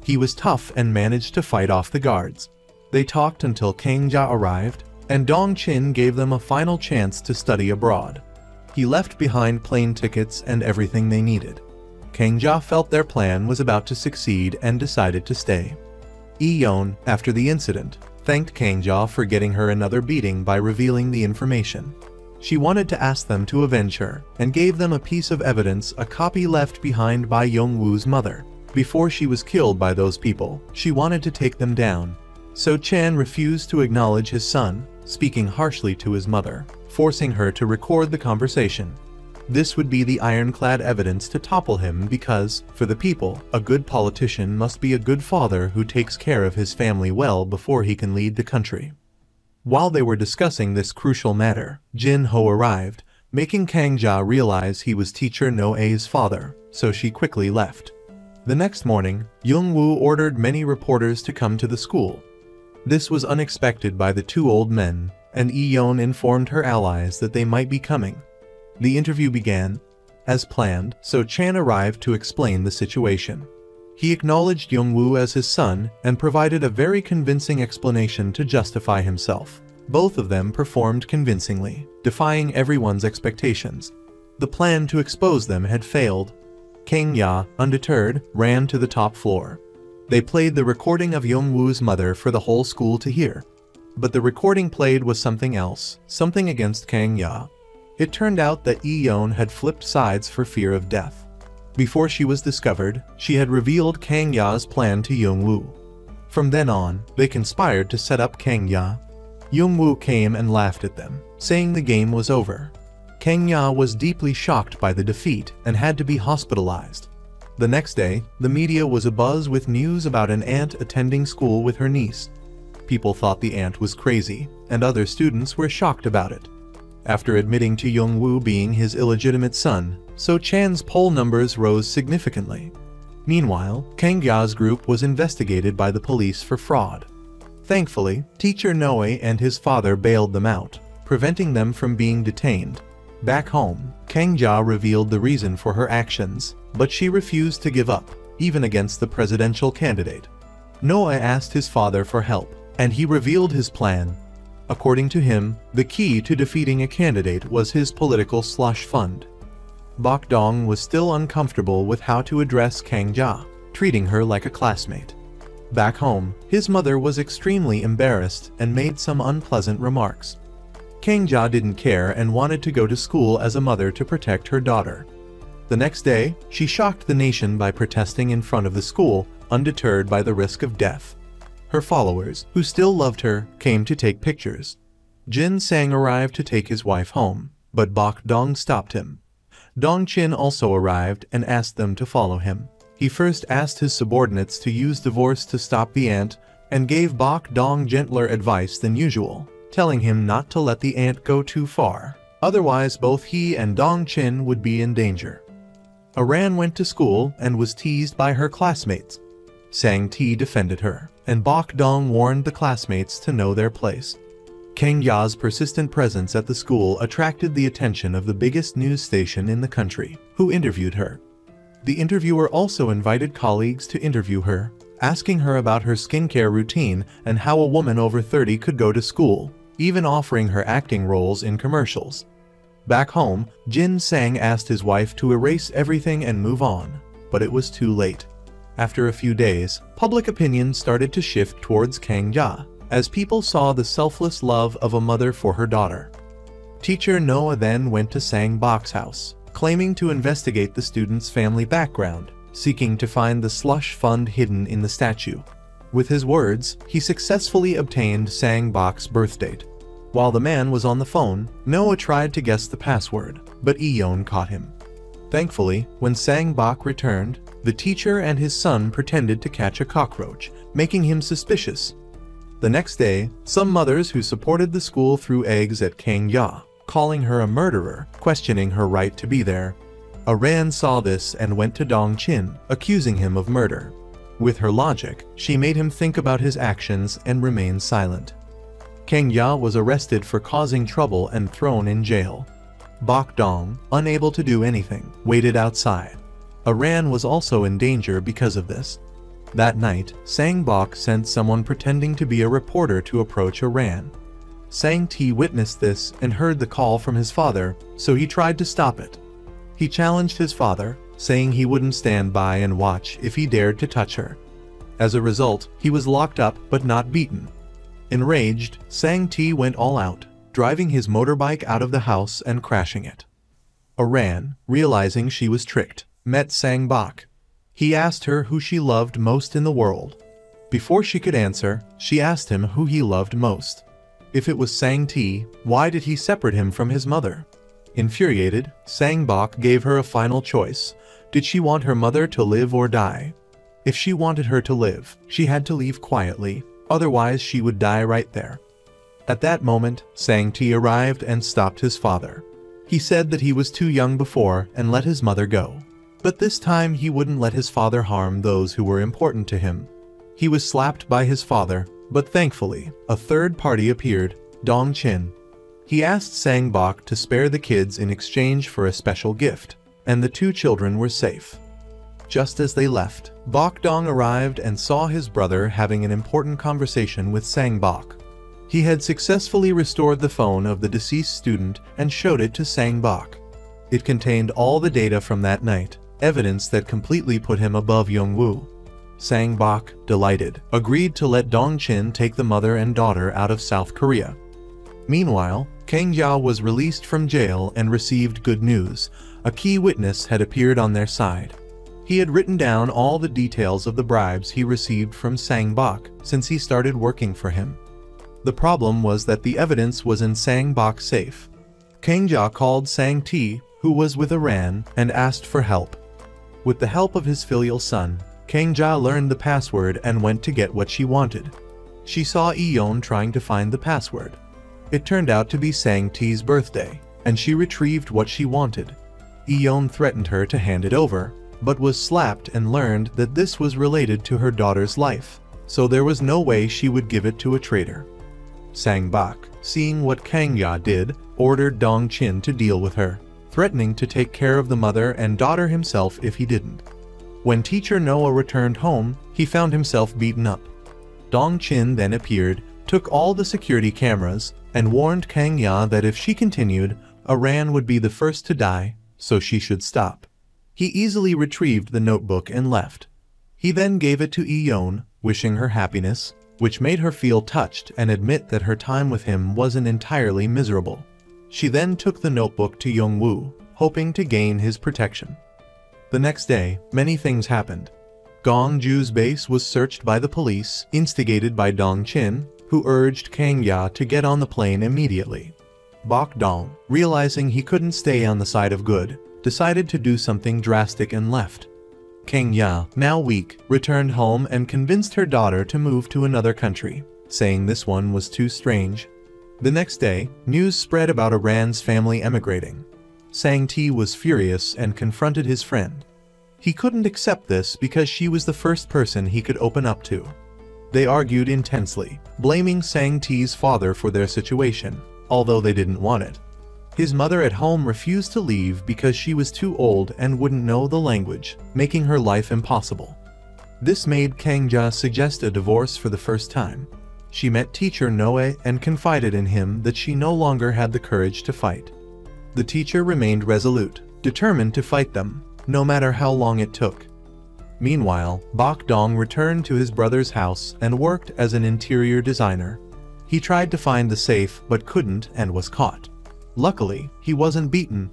He was tough and managed to fight off the guards. They talked until Kang Ja arrived, and Dong Chin gave them a final chance to study abroad. He left behind plane tickets and everything they needed. Kang Ja felt their plan was about to succeed and decided to stay. Eun, after the incident, thanked Kang Ja for getting her another beating by revealing the information. She wanted to ask them to avenge her, and gave them a piece of evidence, a copy left behind by Young-woo's mother. Before she was killed by those people, she wanted to take them down. So Chan refused to acknowledge his son, speaking harshly to his mother, forcing her to record the conversation. This would be the ironclad evidence to topple him because, for the people, a good politician must be a good father who takes care of his family well before he can lead the country. While they were discussing this crucial matter, Jin Ho arrived, making Kang Ja realize he was teacher No-A's father, so she quickly left. The next morning, Young-woo ordered many reporters to come to the school. This was unexpected by the two old men, and Eun informed her allies that they might be coming. The interview began. As planned, So Chan arrived to explain the situation. He acknowledged Young-woo as his son and provided a very convincing explanation to justify himself. Both of them performed convincingly, defying everyone's expectations. The plan to expose them had failed. Kang Ya, undeterred, ran to the top floor. They played the recording of Young-woo's mother for the whole school to hear. But the recording played was something else, something against Kang Ya. It turned out that Eun had flipped sides for fear of death. Before she was discovered, she had revealed Kang Ya's plan to Young-woo. From then on, they conspired to set up Kang Ya. Young-woo came and laughed at them, saying the game was over. Kang Ya was deeply shocked by the defeat and had to be hospitalized. The next day, the media was abuzz with news about an aunt attending school with her niece. People thought the aunt was crazy, and other students were shocked about it. After admitting to Young-woo being his illegitimate son, So Chan's poll numbers rose significantly. Meanwhile, Kang Ya's group was investigated by the police for fraud. Thankfully, teacher Noe and his father bailed them out, preventing them from being detained. Back home, Kang Ja revealed the reason for her actions, but she refused to give up, even against the presidential candidate. Noe asked his father for help, and he revealed his plan. According to him, the key to defeating a candidate was his political slush fund. Bok Dong was still uncomfortable with how to address Kang Ja, treating her like a classmate. Back home, his mother was extremely embarrassed and made some unpleasant remarks. Kang Ja didn't care and wanted to go to school as a mother to protect her daughter. The next day, she shocked the nation by protesting in front of the school, undeterred by the risk of death. Her followers, who still loved her, came to take pictures. Jin Sang arrived to take his wife home, but Bok Dong stopped him. Dong Chin also arrived and asked them to follow him. He first asked his subordinates to use divorce to stop the aunt and gave Bok Dong gentler advice than usual, telling him not to let the aunt go too far. Otherwise, both he and Dong Chin would be in danger. Aran went to school and was teased by her classmates. Sang Ti defended her, and Bok Dong warned the classmates to know their place. Kang Ya's persistent presence at the school attracted the attention of the biggest news station in the country, who interviewed her. The interviewer also invited colleagues to interview her, asking her about her skincare routine and how a woman over 30 could go to school, even offering her acting roles in commercials. Back home, Jin Sang asked his wife to erase everything and move on, but it was too late. After a few days, public opinion started to shift towards Kang Ja, as people saw the selfless love of a mother for her daughter. Teacher Noah then went to Sang Bok's house, claiming to investigate the student's family background, seeking to find the slush fund hidden in the statue. With his words, he successfully obtained Sang Bok's birth date. While the man was on the phone, Noah tried to guess the password, but Eon caught him. Thankfully, when Sang-bok returned, the teacher and his son pretended to catch a cockroach, making him suspicious. The next day, some mothers who supported the school threw eggs at Kang-ya, calling her a murderer, questioning her right to be there. Aran saw this and went to Dong-chin, accusing him of murder. With her logic, she made him think about his actions and remain silent. Kang-ya was arrested for causing trouble and thrown in jail. Bok-dong, unable to do anything, waited outside. Aran was also in danger because of this. That night, Sang-bok sent someone pretending to be a reporter to approach Aran. Sang-ti witnessed this and heard the call from his father, so he tried to stop it. He challenged his father, saying he wouldn't stand by and watch if he dared to touch her. As a result, he was locked up but not beaten. Enraged, Sang-ti went all out, driving his motorbike out of the house and crashing it. Aran, realizing she was tricked, met Sang-bok. He asked her who she loved most in the world. Before she could answer, she asked him who he loved most. If it was Sang-ti, why did he separate him from his mother? Infuriated, Sang-bok gave her a final choice. Did she want her mother to live or die? If she wanted her to live, she had to leave quietly, otherwise she would die right there. At that moment, Sang-ti arrived and stopped his father. He said that he was too young before and let his mother go. But this time he wouldn't let his father harm those who were important to him. He was slapped by his father, but thankfully, a third party appeared, Dong-chin. He asked Sang-bok to spare the kids in exchange for a special gift, and the two children were safe. Just as they left, Bok-dong arrived and saw his brother having an important conversation with Sang-bok. He had successfully restored the phone of the deceased student and showed it to Sang-bok. It contained all the data from that night, evidence that completely put him above Young-woo. Sang-bok, delighted, agreed to let Dong-chin take the mother and daughter out of South Korea. Meanwhile, Kang-ya was released from jail and received good news. A key witness had appeared on their side. He had written down all the details of the bribes he received from Sang-bok since he started working for him. The problem was that the evidence was in Sang-bok's safe. Kang-ya called Sang-ti, who was with Aran, and asked for help. With the help of his filial son, Kang-ja learned the password and went to get what she wanted. She saw Eon trying to find the password. It turned out to be Sang-ti's birthday, and she retrieved what she wanted. Eon threatened her to hand it over, but was slapped and learned that this was related to her daughter's life, so there was no way she would give it to a traitor. Sang-bok, seeing what Kang-ya did, ordered Dong-chin to deal with her, threatening to take care of the mother and daughter himself if he didn't. When teacher Noah returned home, he found himself beaten up. Dong-chin then appeared, took all the security cameras, and warned Kang-ya that if she continued, Aran would be the first to die, so she should stop. He easily retrieved the notebook and left. He then gave it to Eon, wishing her happiness, which made her feel touched and admit that her time with him wasn't entirely miserable. She then took the notebook to Young-woo, hoping to gain his protection. The next day, many things happened. Gong-ju's base was searched by the police, instigated by Dong-chin, who urged Kang-ya to get on the plane immediately. Bok-dong, realizing he couldn't stay on the side of good, decided to do something drastic and left. Kang-ya, now weak, returned home and convinced her daughter to move to another country, saying this one was too strange. The next day, news spread about Aran's family emigrating. Sang-ti was furious and confronted his friend. He couldn't accept this because she was the first person he could open up to. They argued intensely, blaming Sang-ti's father for their situation, although they didn't want it. His mother at home refused to leave because she was too old and wouldn't know the language, making her life impossible. This made Kang-ja suggest a divorce for the first time. She met teacher Noe and confided in him that she no longer had the courage to fight. The teacher remained resolute, determined to fight them, no matter how long it took. Meanwhile, Bok-dong returned to his brother's house and worked as an interior designer. He tried to find the safe but couldn't and was caught. Luckily, he wasn't beaten.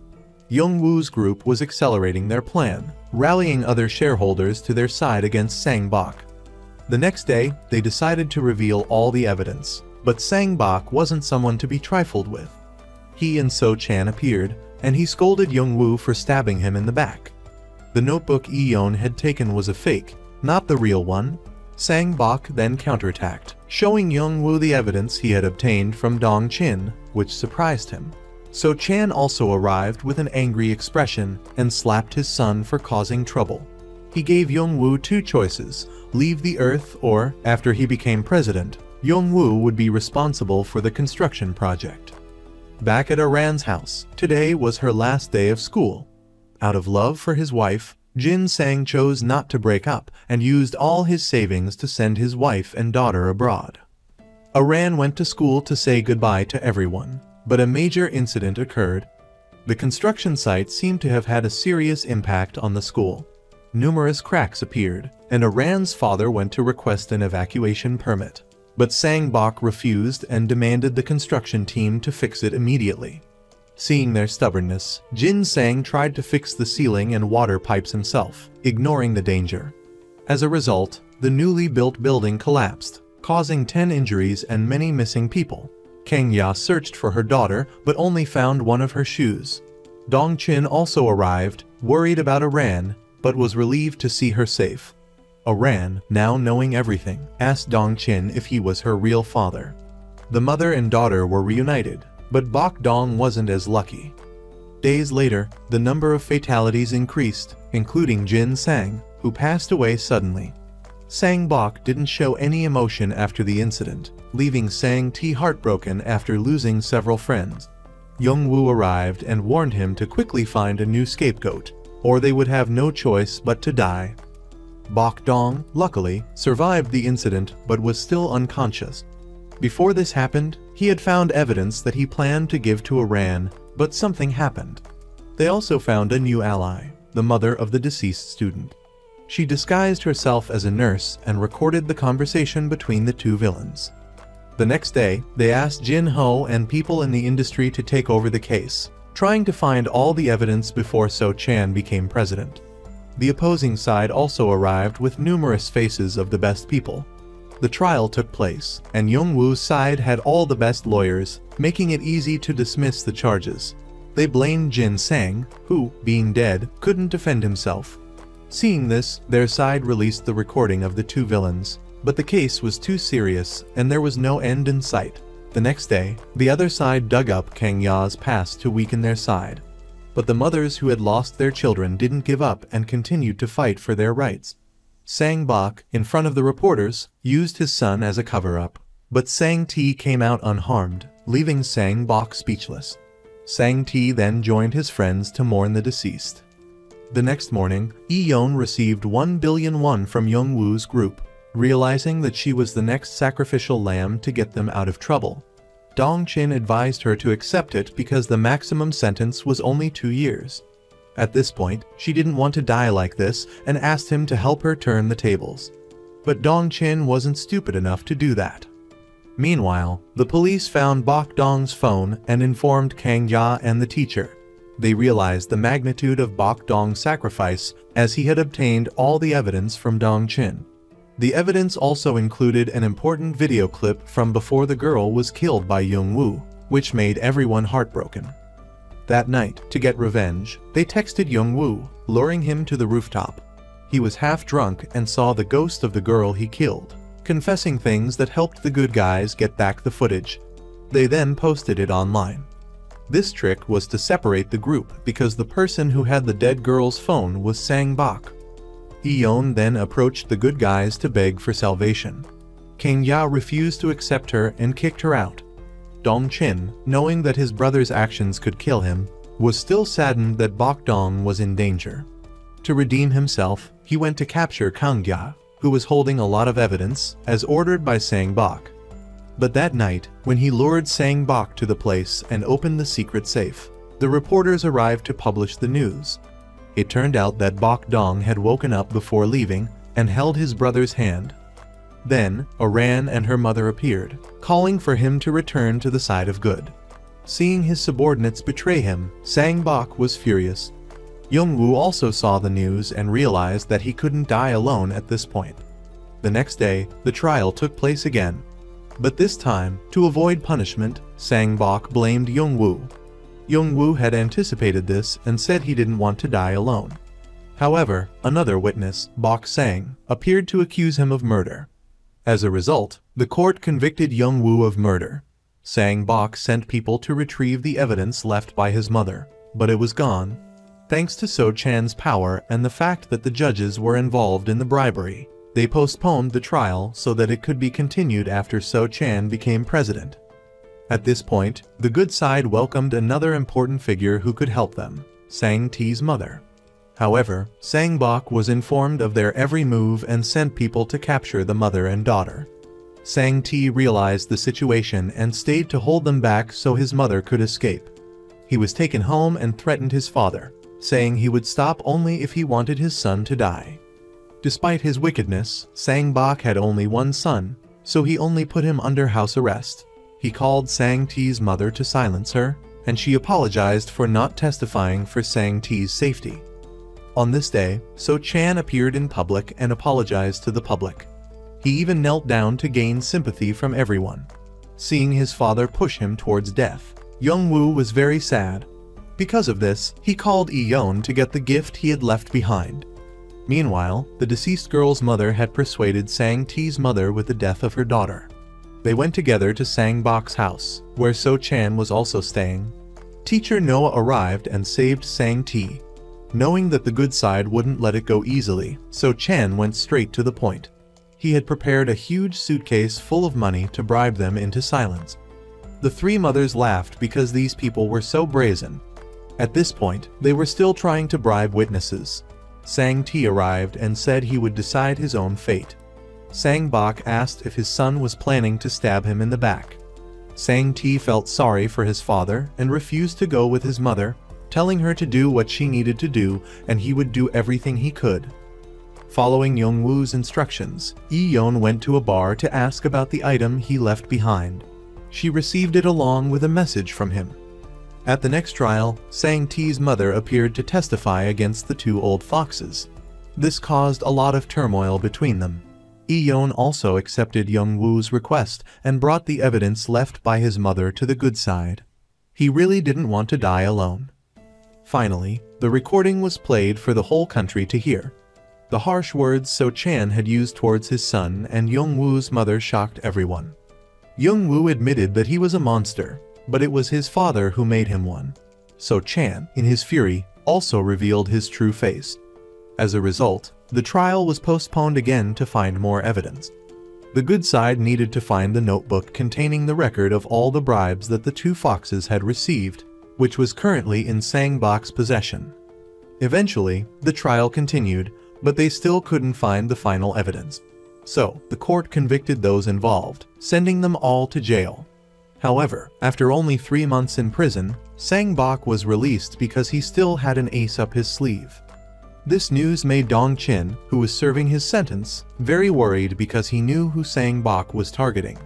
Young-woo's group was accelerating their plan, rallying other shareholders to their side against Sang-bok. The next day, they decided to reveal all the evidence, But Sang Bok wasn't someone to be trifled with. He and So Chan appeared, and he scolded Young-woo for stabbing him in the back. The notebook Eon had taken was a fake, not the real one. Sang Bok then counterattacked, showing Young-woo the evidence he had obtained from Dong Chin, which surprised him. So Chan also arrived with an angry expression and slapped his son for causing trouble. He gave Young-woo two choices: leave the earth, or, after he became president, Young-woo would be responsible for the construction project. Back at Aran's house, today was her last day of school. Out of love for his wife, Jin Sang chose not to break up and used all his savings to send his wife and daughter abroad. Aran went to school to say goodbye to everyone, but a major incident occurred. The construction site seemed to have had a serious impact on the school. Numerous cracks appeared, and Aran's father went to request an evacuation permit. But Sang Bok refused and demanded the construction team to fix it immediately. Seeing their stubbornness, Jin Sang tried to fix the ceiling and water pipes himself, ignoring the danger. As a result, the newly built building collapsed, causing 10 injuries and many missing people. Kang Ya searched for her daughter but only found one of her shoes. Dong Chin also arrived, worried about Aran, but was relieved to see her safe. Aran, now knowing everything, asked Dong Chin if he was her real father. The mother and daughter were reunited, but Bok Dong wasn't as lucky. Days later, the number of fatalities increased, including Jin Sang, who passed away suddenly. Sang Bok didn't show any emotion after the incident, leaving Sang T heartbroken after losing several friends. Young-woo arrived and warned him to quickly find a new scapegoat, or they would have no choice but to die. Bok Dong, luckily, survived the incident but was still unconscious. Before this happened, he had found evidence that he planned to give to Aran, but something happened. They also found a new ally, the mother of the deceased student. She disguised herself as a nurse and recorded the conversation between the two villains. The next day, they asked Jin Ho and people in the industry to take over the case, trying to find all the evidence before So Chan became president. The opposing side also arrived with numerous faces of the best people. The trial took place, and Young-woo's side had all the best lawyers, making it easy to dismiss the charges. They blamed Jin Sang, who, being dead, couldn't defend himself. Seeing this, their side released the recording of the two villains, but the case was too serious and there was no end in sight. The next day, the other side dug up Kang Ya's past to weaken their side. But the mothers who had lost their children didn't give up and continued to fight for their rights. Sang Bok, in front of the reporters, used his son as a cover-up. But Sang T came out unharmed, leaving Sang Bok speechless. Sang T then joined his friends to mourn the deceased. The next morning, Eon received 1 billion won from Young-woo's group, realizing that she was the next sacrificial lamb to get them out of trouble. Dong Chin advised her to accept it because the maximum sentence was only 2 years. At this point, she didn't want to die like this and asked him to help her turn the tables. But Dong Chin wasn't stupid enough to do that. Meanwhile, the police found Bok Dong's phone and informed Kang Ya and the teacher. They realized the magnitude of Bok Dong's sacrifice as he had obtained all the evidence from Dong Chin. The evidence also included an important video clip from before the girl was killed by Young-woo, which made everyone heartbroken. That night, to get revenge, they texted Young-woo, luring him to the rooftop. He was half drunk and saw the ghost of the girl he killed, confessing things that helped the good guys get back the footage. They then posted it online. This trick was to separate the group because the person who had the dead girl's phone was Sang Bok. Eon then approached the good guys to beg for salvation. Kang Ya refused to accept her and kicked her out. Dong Chin, knowing that his brother's actions could kill him, was still saddened that Bok Dong was in danger. To redeem himself, he went to capture Kang Ya, who was holding a lot of evidence, as ordered by Sang Bok. But that night, when he lured Sang Bok to the place and opened the secret safe, the reporters arrived to publish the news. It turned out that Bok Dong had woken up before leaving and held his brother's hand. Then, Aran and her mother appeared, calling for him to return to the side of good. Seeing his subordinates betray him, Sang Bok was furious. Young-woo also saw the news and realized that he couldn't die alone at this point. The next day, the trial took place again. But this time, to avoid punishment, Sang-bok blamed Young-woo. Young-woo had anticipated this and said he didn't want to die alone. However, another witness, Bok-sang, appeared to accuse him of murder. As a result, the court convicted Young-woo of murder. Sang-bok sent people to retrieve the evidence left by his mother, but it was gone. Thanks to So-chan's power and the fact that the judges were involved in the bribery, they postponed the trial so that it could be continued after So-chan became president. At this point, the good side welcomed another important figure who could help them, Sang-ti's mother. However, Sang-bok was informed of their every move and sent people to capture the mother and daughter. Sang-ti realized the situation and stayed to hold them back so his mother could escape. He was taken home and threatened his father, saying he would stop only if he wanted his son to die. Despite his wickedness, Sang-bok had only one son, so he only put him under house arrest. He called Sang-ti's mother to silence her, and she apologized for not testifying for Sang-ti's safety. On this day, So-chan appeared in public and apologized to the public. He even knelt down to gain sympathy from everyone. Seeing his father push him towards death, Young-woo was very sad. Because of this, he called Eun to get the gift he had left behind. Meanwhile, the deceased girl's mother had persuaded Sang-ti's mother with the death of her daughter. They went together to Sang-bok's house, where So-chan was also staying. Teacher Noah arrived and saved Sang-ti. Knowing that the good side wouldn't let it go easily, So-chan went straight to the point. He had prepared a huge suitcase full of money to bribe them into silence. The three mothers laughed because these people were so brazen. At this point, they were still trying to bribe witnesses. Sang-ti arrived and said he would decide his own fate. Sang-bok asked if his son was planning to stab him in the back. Sang-ti felt sorry for his father and refused to go with his mother, telling her to do what she needed to do and he would do everything he could. Following Young-woo's instructions, Eun went to a bar to ask about the item he left behind. She received it along with a message from him. At the next trial, Sang-ti's mother appeared to testify against the two old foxes. This caused a lot of turmoil between them. Eun also accepted Young-woo's request and brought the evidence left by his mother to the good side. He really didn't want to die alone. Finally, the recording was played for the whole country to hear. The harsh words So-chan had used towards his son and Young-woo's mother shocked everyone. Young-woo admitted that he was a monster, but it was his father who made him one. So-chan, in his fury, also revealed his true face. As a result, the trial was postponed again to find more evidence. The good side needed to find the notebook containing the record of all the bribes that the two foxes had received, which was currently in Sang-bok's possession. Eventually, the trial continued, but they still couldn't find the final evidence. So, the court convicted those involved, sending them all to jail. However, after only 3 months in prison, Sang-bok was released because he still had an ace up his sleeve. This news made Dong-chin, who was serving his sentence, very worried because he knew who Sang-bok was targeting.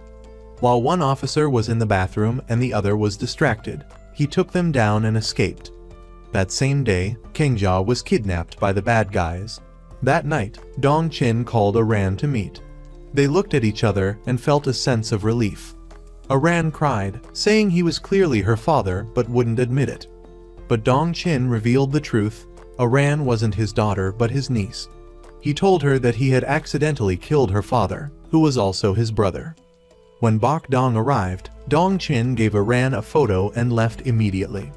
While one officer was in the bathroom and the other was distracted, he took them down and escaped. That same day, Kangja was kidnapped by the bad guys. That night, Dong-chin called Aran to meet. They looked at each other and felt a sense of relief. Aran cried, saying he was clearly her father but wouldn't admit it. But Dong-chin revealed the truth. Aran wasn't his daughter but his niece. He told her that he had accidentally killed her father, who was also his brother. When Bok-dong arrived, Dong-chin gave Aran a photo and left immediately.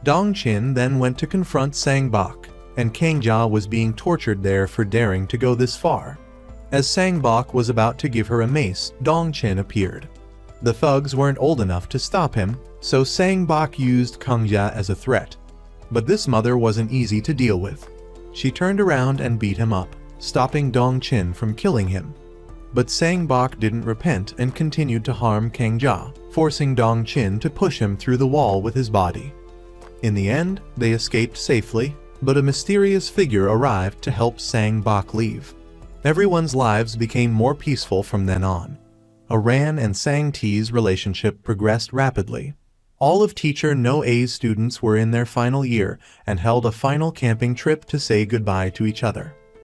Dong-chin then went to confront Sang-bok, and Kangja was being tortured there for daring to go this far. As Sang-bok was about to give her a mace, Dong-chin appeared. The thugs weren't old enough to stop him, so Sang-bok used Kangja as a threat. But this mother wasn't easy to deal with. She turned around and beat him up, stopping Dong-chin from killing him. But Sang-bok didn't repent and continued to harm Kangja, forcing Dong-chin to push him through the wall with his body. In the end, they escaped safely, but a mysterious figure arrived to help Sang-bok leave. Everyone's lives became more peaceful from then on. Aran and Sang-ti's relationship progressed rapidly. All of Teacher No-A's students were in their final year and held a final camping trip to say goodbye to each other.